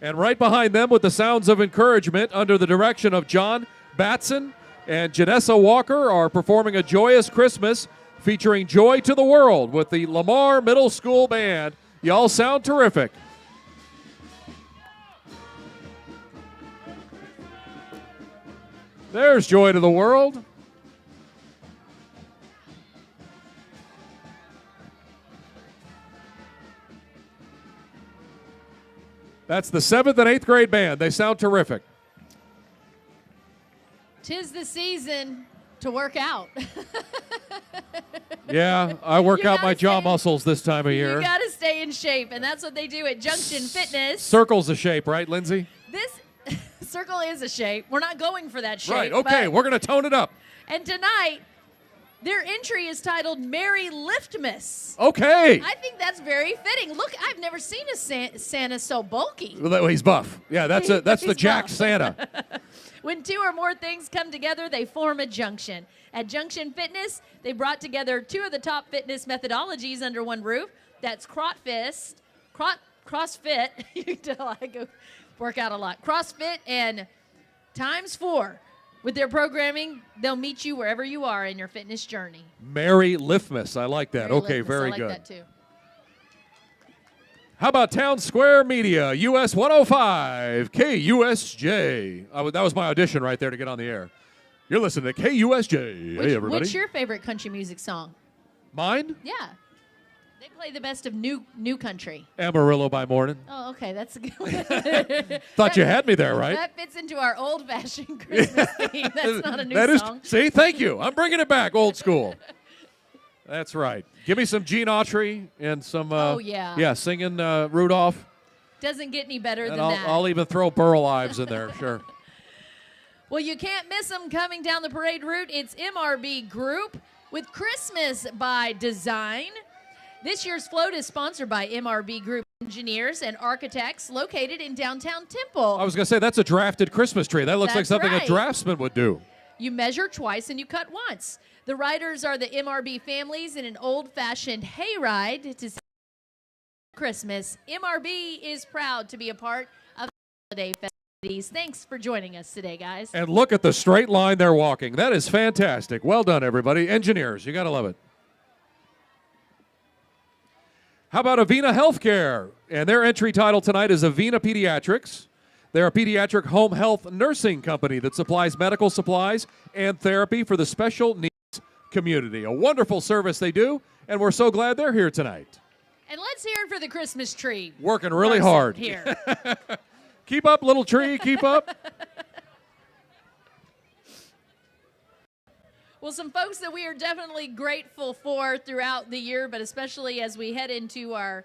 A: And right behind them with the sounds of encouragement under the direction of John Batson and Janessa Walker are performing a joyous Christmas featuring Joy to the World with the Lamar Middle School Band. Y'all sound terrific. There's Joy to the World. That's the 7th and 8th grade band. They sound terrific.
B: 'Tis the season to work out.
A: Yeah, I work
B: You
A: out my
B: gotta
A: jaw
B: stay-
A: muscles this time of
B: You
A: year.
B: got to stay in shape, and that's what they do at Junction Fitness.
A: Circle's a shape, right, Lindsay?
B: This circle is a shape. We're not going for that shape.
A: Right, okay,
B: but-
A: we're going to tone it up.
B: And tonight, Their entry is titled Merry Liftmas.
A: Okay.
B: I think that's very fitting. Look, I've never seen a Santa so bulky.
A: Well, he's buff. Yeah, that's the
B: He's
A: Jack
B: buff.
A: Santa.
B: When two or more things come together, they form a junction. At Junction Fitness, they brought together two of the top fitness methodologies under one roof. That's CrossFit. You can tell I go work out a lot. CrossFit and ×4. With their programming, they'll meet you wherever you are in your fitness journey.
A: Merry Liftmas. I like that.
B: Merry
A: Okay,
B: Liftmas.
A: very
B: I like
A: good.
B: that too.
A: How about Town Square Media, US 105, KUSJ? That was my audition right there to get on the air. You're listening to KUSJ. Hey, everybody.
B: What's your favorite country music song?
A: Mine?
B: Yeah. They play the best of new country.
A: Amarillo by Morning.
B: Oh, okay. That's a good one.
A: Thought you had me there, right?
B: That fits into our old-fashioned Christmas theme. That's not a new
A: That is,
B: song.
A: see, thank you. I'm bringing it back, old school. That's right. Give me some Gene Autry and some.
B: Oh, yeah.
A: Yeah, singing Rudolph.
B: Doesn't get any better
A: And
B: than that.
A: I'll even throw Burl Ives in there, sure.
B: Well, you can't miss them coming down the parade route. It's MRB Group with Christmas by Design. This year's float is sponsored by MRB Group engineers and architects located in downtown Temple.
A: I was going to say, that's a drafted Christmas tree. That looks like
B: That's
A: something
B: right.
A: a draftsman would do.
B: You measure twice and you cut once. The riders are the MRB families in an old-fashioned hayride to celebrate Christmas. MRB is proud to be a part of the holiday festivities. Thanks for joining us today, guys.
A: And look at the straight line they're walking. That is fantastic. Well done, everybody. Engineers, you got to love it. How about Avena Healthcare? And their entry title tonight is Avena Pediatrics. They're a pediatric home health nursing company that supplies medical supplies and therapy for the special needs community. A wonderful service they do, and we're so glad they're here tonight.
B: And let's hear it for the Christmas tree.
A: Working really
B: person
A: hard.
B: Here.
A: Keep up, little tree, keep up.
B: Well, some folks that we are definitely grateful for throughout the year, but especially as we head into our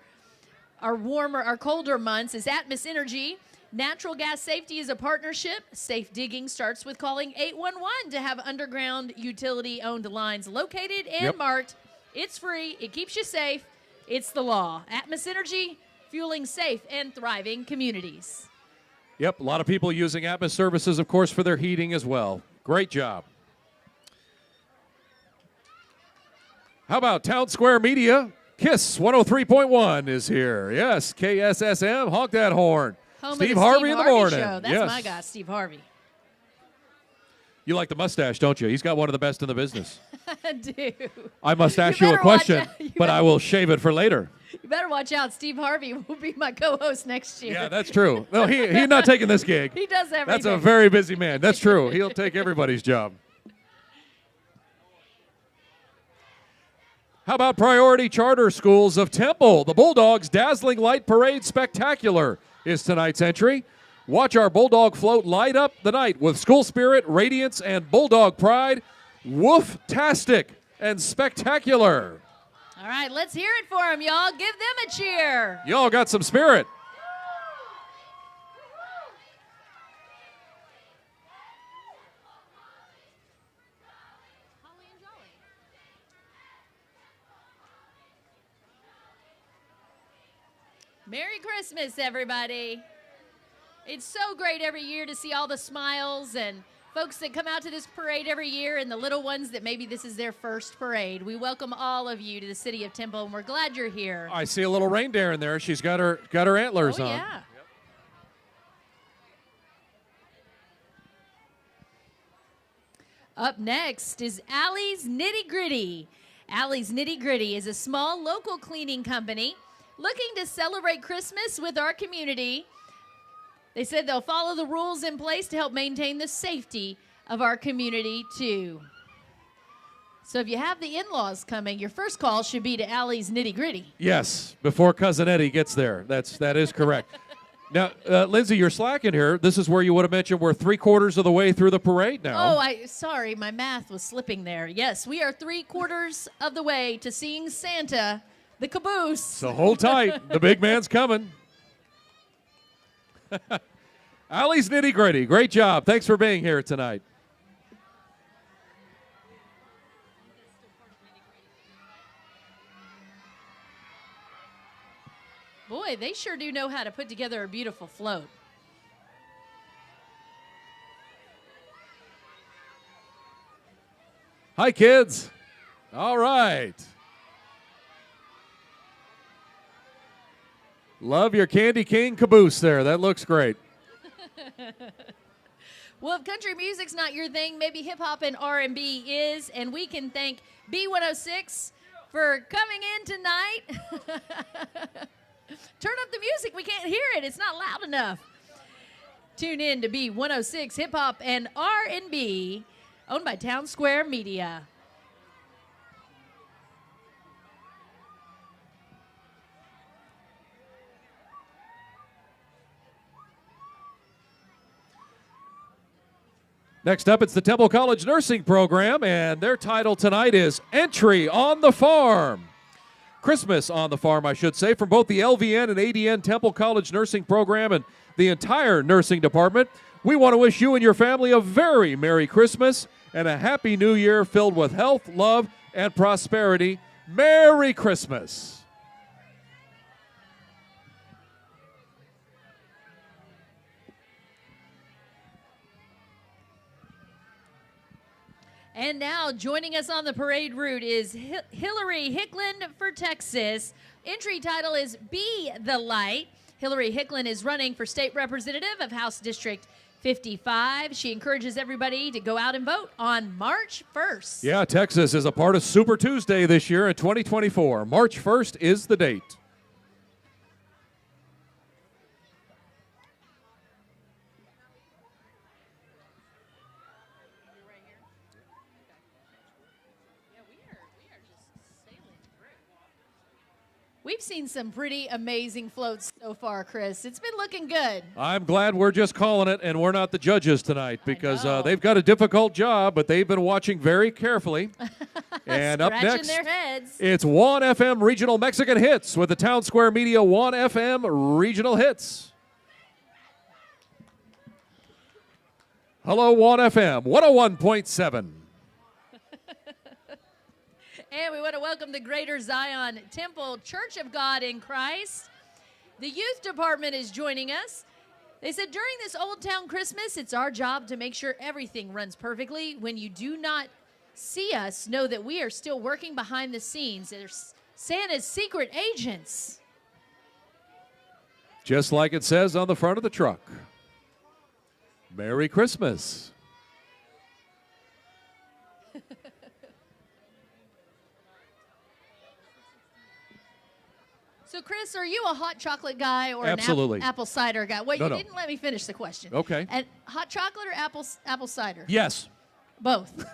B: colder months, is Atmos Energy. Natural gas safety is a partnership. Safe digging starts with calling 811 to have underground utility-owned lines located and marked. It's free. It keeps you safe. It's the law. Atmos Energy, fueling safe and thriving communities.
A: Yep, a lot of people using Atmos services, of course, for their heating as well. Great job. How about Town Square Media? KISS 103.1 is here. Yes, KSSM, honk that horn.
B: Home
A: Steve
B: of the
A: Harvey in the morning.
B: Show. That's
A: yes.
B: my guy, Steve Harvey.
A: You like the mustache, don't you? He's got one of the best in the business.
B: I do.
A: I must ask
B: You
A: you a
B: better watch
A: question,
B: out. You
A: but I will shave it for later.
B: You better watch out. Steve Harvey will be my co-host next year.
A: Yeah, that's true. No, he's not taking this gig.
B: He does everything.
A: That's a very busy man. That's true. He'll take everybody's job. How about Priority Charter Schools of Temple? The Bulldogs Dazzling Light Parade Spectacular is tonight's entry. Watch our Bulldog float light up the night with school spirit, radiance, and Bulldog pride. Woof-tastic and spectacular.
B: All right, let's hear it for him, y'all. Give them a cheer.
A: Y'all got some spirit.
B: Merry Christmas, everybody. It's so great every year to see all the smiles and folks that come out to this parade every year and the little ones that maybe this is their first parade. We welcome all of you to the city of Temple, and we're glad you're here.
A: I see a little reindeer in there. She's got her antlers on.
B: Yeah. Up next is Allie's Nitty Gritty. Allie's Nitty Gritty is a small local cleaning company looking to celebrate Christmas with our community. They said they'll follow the rules in place to help maintain the safety of our community, too. So if you have the in-laws coming, your first call should be to Allie's Nitty Gritty.
A: Yes, before Cousin Eddie gets there. That is correct. Now, Lindsay, you're slacking here. This is where you would have mentioned we're 3/4 of the way through the parade now.
B: Oh, sorry, my math was slipping there. Yes, we are 3/4 of the way to seeing Santa, the caboose.
A: So hold tight. The big man's coming. Allie's Nitty Gritty. Great job. Thanks for being here tonight.
B: Boy, they sure do know how to put together a beautiful float.
A: Hi, kids. All right. Love your Candy Cane caboose there. That looks great.
B: Well, if country music's not your thing, maybe hip-hop and R&B is, and we can thank B106 for coming in tonight. Turn up the music. We can't hear it. It's not loud enough. Tune in to B106 Hip-Hop and R&B, owned by Town Square Media.
A: Next up, it's the Temple College Nursing Program, and their title tonight is Entry on the Farm. Christmas on the Farm, I should say, from both the LVN and ADN Temple College Nursing Program and the entire nursing department. We want to wish you and your family a very Merry Christmas and a Happy New Year filled with health, love, and prosperity. Merry Christmas.
B: And now, joining us on the parade route is Hillary Hicklin for Texas. Entry title is Be the Light. Hillary Hicklin is running for state representative of House District 55. She encourages everybody to go out and vote on March 1st.
A: Yeah, Texas is a part of Super Tuesday this year in 2024. March 1st is the date.
B: We've seen some pretty amazing floats so far, Chris. It's been looking good.
A: I'm glad we're just calling it and we're not the judges tonight because
B: know.
A: they've got a difficult job, but they've been watching very carefully. And up next,
B: their heads.
A: it's Juan FM Regional Mexican Hits with the Town Square Media Juan FM Regional Hits. Hello, Juan FM 101.7.
B: And we want to welcome the Greater Zion Temple Church of God in Christ. The youth department is joining us. They said during this Old Town Christmas, it's our job to make sure everything runs perfectly. When you do not see us, know that we are still working behind the scenes. They're Santa's secret agents.
A: Just like it says on the front of the truck. Merry Christmas.
B: So, Chris, are you a hot chocolate guy or
A: Absolutely.
B: an apple cider guy? Well,
A: No,
B: you
A: no.
B: didn't let me finish the question.
A: Okay.
B: And hot chocolate or apple cider?
A: Yes.
B: Both.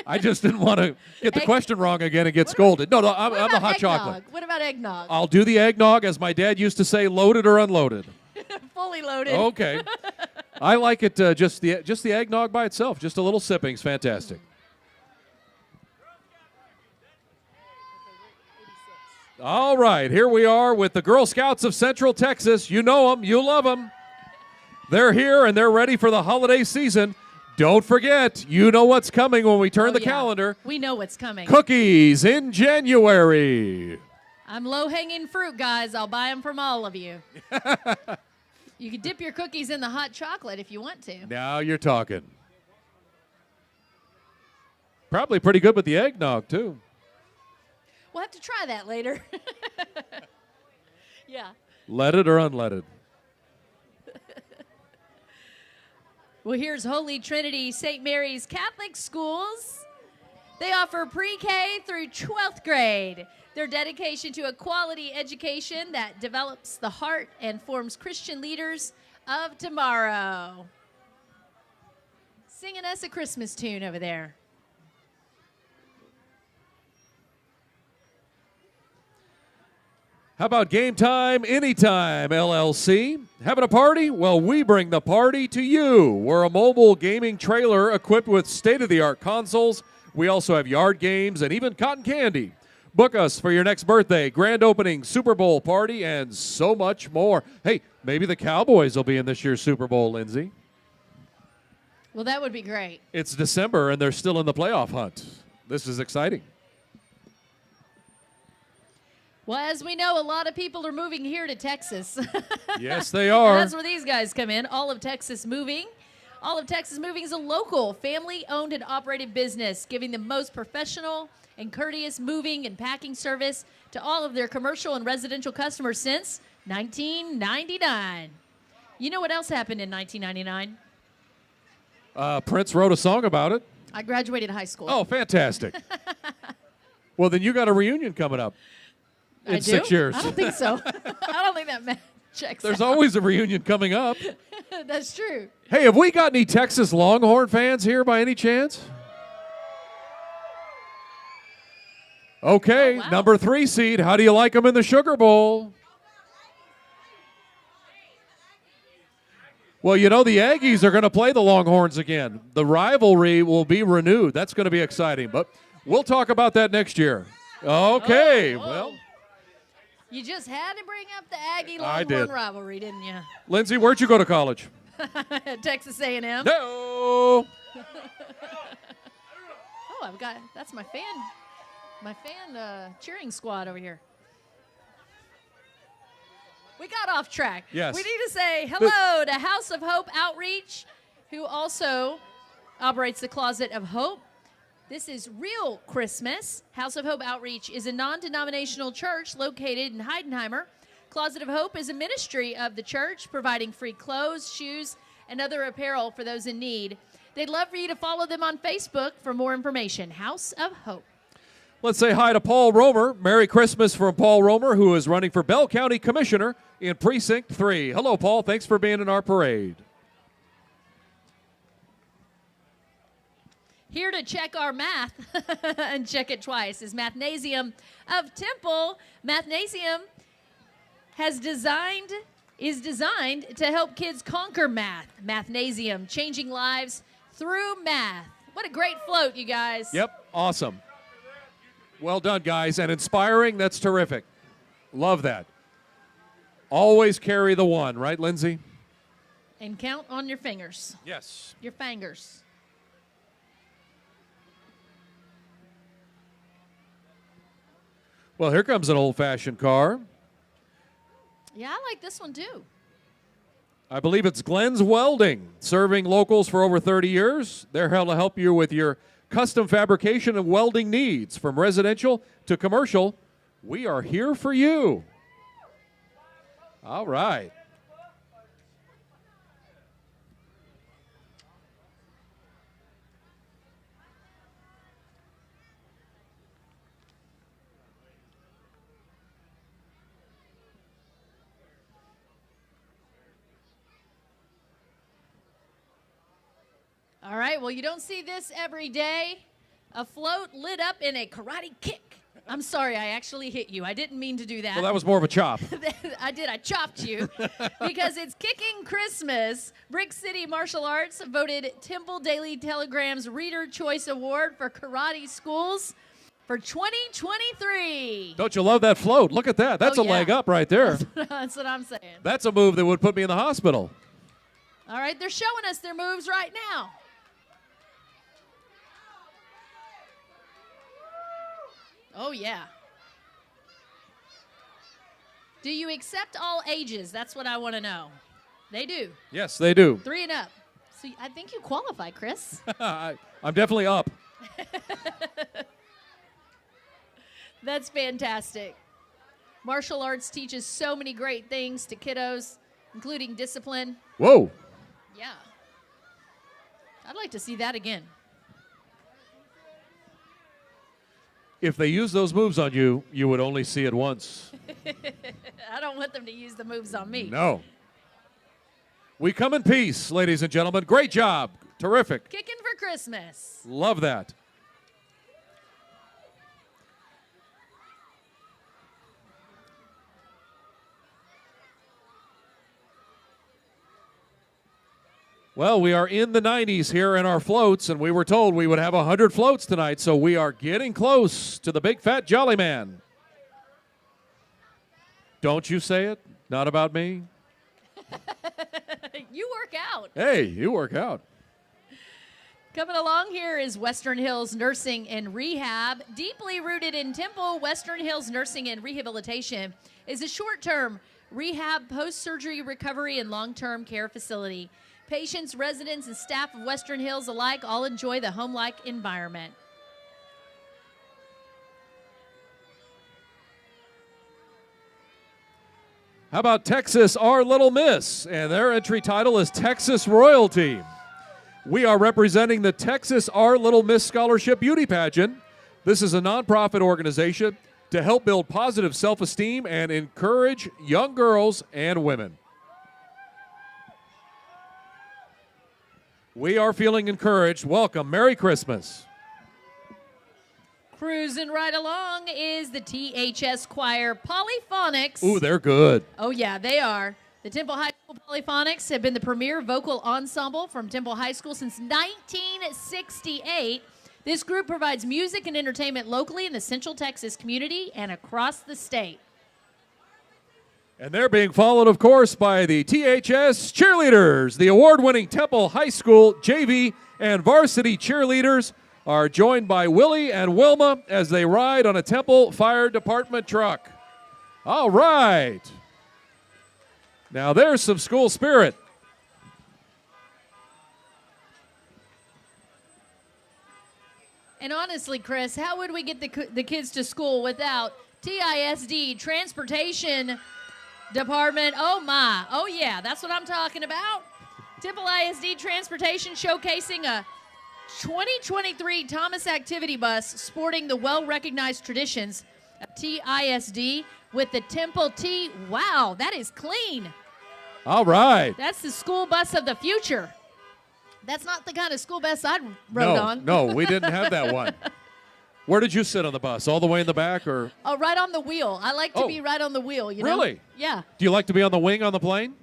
A: I just didn't want to get the
B: Egg-
A: question wrong again and get scolded. No, I'm
B: What
A: the
B: about
A: hot
B: eggnog?
A: chocolate.
B: What about eggnog?
A: I'll do the eggnog, as my dad used to say, loaded or unloaded.
B: Fully loaded.
A: Okay. I like it just the eggnog by itself. Just a little sipping's fantastic. All right, here we are with the Girl Scouts of Central Texas. You know them, you love them. They're here and they're ready for the holiday season. Don't forget, you know what's coming when we turn the
B: Yeah.
A: calendar.
B: We know what's coming.
A: Cookies in January.
B: I'm low-hanging fruit, guys. I'll buy them from all of you. You can dip your cookies in the hot chocolate if you want to.
A: Now you're talking. Probably pretty good with the eggnog, too.
B: We'll have to try that later. Yeah.
A: Leaded or unleaded?
B: Well, here's Holy Trinity St. Mary's Catholic Schools. They offer pre-K through 12th grade. Their dedication to a quality education that develops the heart and forms Christian leaders of tomorrow. Singing us a Christmas tune over there.
A: How about Game Time Anytime, LLC? Having a party? Well, we bring the party to you. We're a mobile gaming trailer equipped with state-of-the-art consoles. We also have yard games and even cotton candy. Book us for your next birthday, grand opening, Super Bowl party, and so much more. Hey, maybe the Cowboys will be in this year's Super Bowl, Lindsay.
B: Well, that would be great.
A: It's December, and they're still in the playoff hunt. This is exciting.
B: Well, as we know, a lot of people are moving here to Texas.
A: Yes, they
B: And
A: are.
B: that's where these guys come in. All of Texas Moving. All of Texas Moving is a local, family-owned and operated business, giving the most professional and courteous moving and packing service to all of their commercial and residential customers since 1999. You know what else happened in 1999?
A: Prince wrote a song about it.
B: I graduated high school.
A: Oh, fantastic. Well, then you got a reunion coming up in
B: I do?
A: 6 years.
B: I don't think so. I don't think that checks
A: There's
B: out.
A: always a reunion coming up.
B: That's true.
A: Hey, have we got any Texas Longhorn fans here by any chance? Okay,
B: Oh, wow.
A: number 3 seed. How do you like them in the Sugar Bowl? Well, you know, the Aggies are going to play the Longhorns again. The rivalry will be renewed. That's going to be exciting, but we'll talk about that next year. Okay,
B: Oh, whoa.
A: well,
B: You just had to bring up the Aggie
A: I
B: Longhorn
A: did.
B: rivalry, didn't you?
A: Lindsay, where'd you go to college?
B: Texas A&M.
A: No.
B: Oh, I've got that's my fan cheering squad over here. We got off track.
A: Yes.
B: We need to say hello to House of Hope Outreach, who also operates the Closet of Hope. This is Real Christmas. House of Hope Outreach is a non-denominational church located in Heidenheimer. Closet of Hope is a ministry of the church, providing free clothes, shoes, and other apparel for those in need. They'd love for you to follow them on Facebook for more information. House of Hope.
A: Let's say hi to Paul Romer. Merry Christmas from Paul Romer, who is running for Bell County Commissioner in Precinct 3. Hello, Paul. Thanks for being in our parade.
B: Here to check our math and check it twice is Mathnasium of Temple. Mathnasium is designed to help kids conquer math. Mathnasium, changing lives through math. What a great float, you guys.
A: Yep, awesome. Well done, guys, and inspiring. That's terrific. Love that. Always carry the one, right, Lindsay?
B: And count on your fingers,
A: Yes.
B: your fingers.
A: Well, here comes an old-fashioned car.
B: Yeah, I like this one too.
A: I believe it's Glenn's Welding, serving locals for over 30 years. They're here to help you with your custom fabrication and welding needs. From residential to commercial, we are here for you. All right.
B: All right, well, you don't see this every day. A float lit up in a karate kick. I'm sorry, I actually hit you. I didn't mean to do that.
A: Well, that was more of a chop.
B: I did. I chopped you because it's Kicking Christmas. Brick City Martial Arts voted Temple Daily Telegram's Reader Choice Award for Karate Schools for 2023.
A: Don't you love that float? Look at that. That's
B: Oh,
A: a
B: yeah.
A: leg up right there.
B: That's what I'm saying.
A: That's a move that would put me in the hospital.
B: All right, they're showing us their moves right now. Oh, yeah. Do you accept all ages? That's what I want to know. They do.
A: Yes, they do.
B: 3 and up. So I think you qualify, Chris.
A: I'm definitely up.
B: That's fantastic. Martial arts teaches so many great things to kiddos, including discipline.
A: Whoa.
B: Yeah. I'd like to see that again.
A: If they use those moves on you, you would only see it once.
B: I don't want them to use the moves on me.
A: No. We come in peace, ladies and gentlemen. Great job. Terrific.
B: Kicking for Christmas.
A: Love that. Well, we are in the 90s here in our floats, and we were told we would have 100 floats tonight, so we are getting close to the big fat jolly man. Don't you say it. Not about me.
B: You work out.
A: Hey, you work out.
B: Coming along here is Western Hills Nursing and Rehab. Deeply rooted in Temple, Western Hills Nursing and Rehabilitation is a short-term rehab, post-surgery recovery, and long-term care facility. Patients, residents, and staff of Western Hills alike all enjoy the home-like environment.
A: How about Texas, Our Little Miss? And their entry title is Texas Royalty. We are representing the Texas Our Little Miss Scholarship Beauty Pageant. This is a nonprofit organization to help build positive self-esteem and encourage young girls and women. We are feeling encouraged. Welcome. Merry Christmas.
B: Cruising right along is the THS Choir Polyphonics.
A: Ooh, they're good.
B: Oh, yeah, they are. The Temple High School Polyphonics have been the premier vocal ensemble from Temple High School since 1968. This group provides music and entertainment locally in the Central Texas community and across the state.
A: And they're being followed, of course, by the THS Cheerleaders. The award-winning Temple High School JV and varsity cheerleaders are joined by Willie and Wilma as they ride on a Temple Fire Department truck. All right. Now there's some school spirit.
B: And honestly, Chris, how would we get the kids to school without TISD, Transportation Department? Oh, my. Oh, yeah, that's what I'm talking about. Temple ISD Transportation showcasing a 2023 Thomas Activity Bus sporting the well-recognized traditions of TISD with the Temple T. Wow, that is clean.
A: All right.
B: That's the school bus of the future. That's not the kind of school bus I rode on.
A: No, we didn't have that one. Where did you sit on the bus? All the way in the back, or?
B: Oh, right on the wheel. I like to be right on the wheel, you know?
A: Really?
B: Yeah.
A: Do you like to be on the wing on the plane?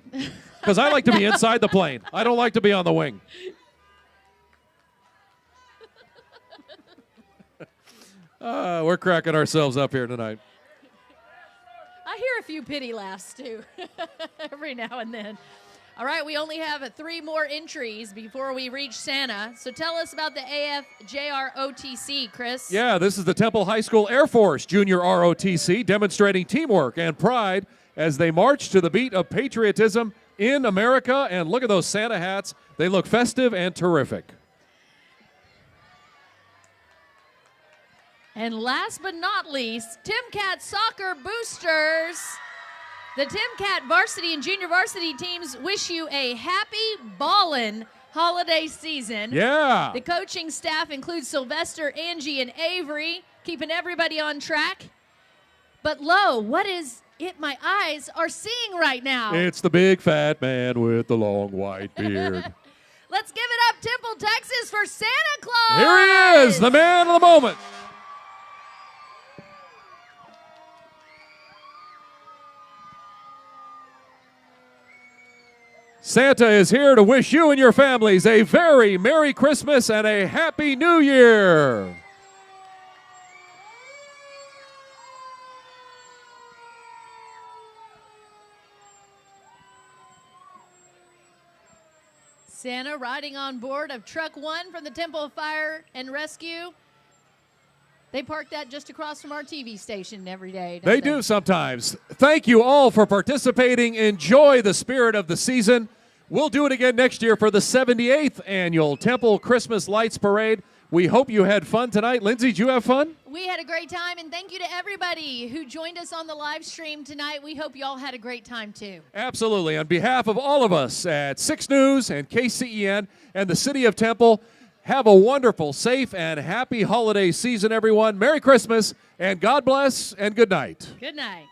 A: Because I like to be inside the plane. I don't like to be on the wing. We're cracking ourselves up here tonight.
B: I hear a few pity laughs, too, every now and then. All right, we only have 3 more entries before we reach Santa. So tell us about the AFJROTC, Chris.
A: Yeah, this is the Temple High School Air Force Junior ROTC demonstrating teamwork and pride as they march to the beat of patriotism in America. And look at those Santa hats. They look festive and terrific.
B: And last but not least, Timcat Soccer Boosters. The Timcat varsity and junior varsity teams wish you a happy ballin' holiday season.
A: Yeah.
B: The coaching staff includes Sylvester, Angie, and Avery, keeping everybody on track. But lo, what is it my eyes are seeing right now?
A: It's the big fat man with the long white beard.
B: Let's give it up, Temple, Texas, for Santa Claus.
A: Here he is, the man of the moment. Santa is here to wish you and your families a very Merry Christmas and a Happy New Year.
B: Santa riding on board of Truck 1 from the Temple Fire and Rescue. They park that just across from our TV station every day.
A: They do sometimes. Thank you all for participating. Enjoy the spirit of the season. We'll do it again next year for the 78th annual Temple Christmas Lights Parade. We hope you had fun tonight. Lindsay, did you have fun?
B: We had a great time, and thank you to everybody who joined us on the live stream tonight. We hope you all had a great time, too.
A: Absolutely. On behalf of all of us at 6 News and KCEN and the City of Temple, have a wonderful, safe, and happy holiday season, everyone. Merry Christmas, and God bless, and good night.
B: Good night.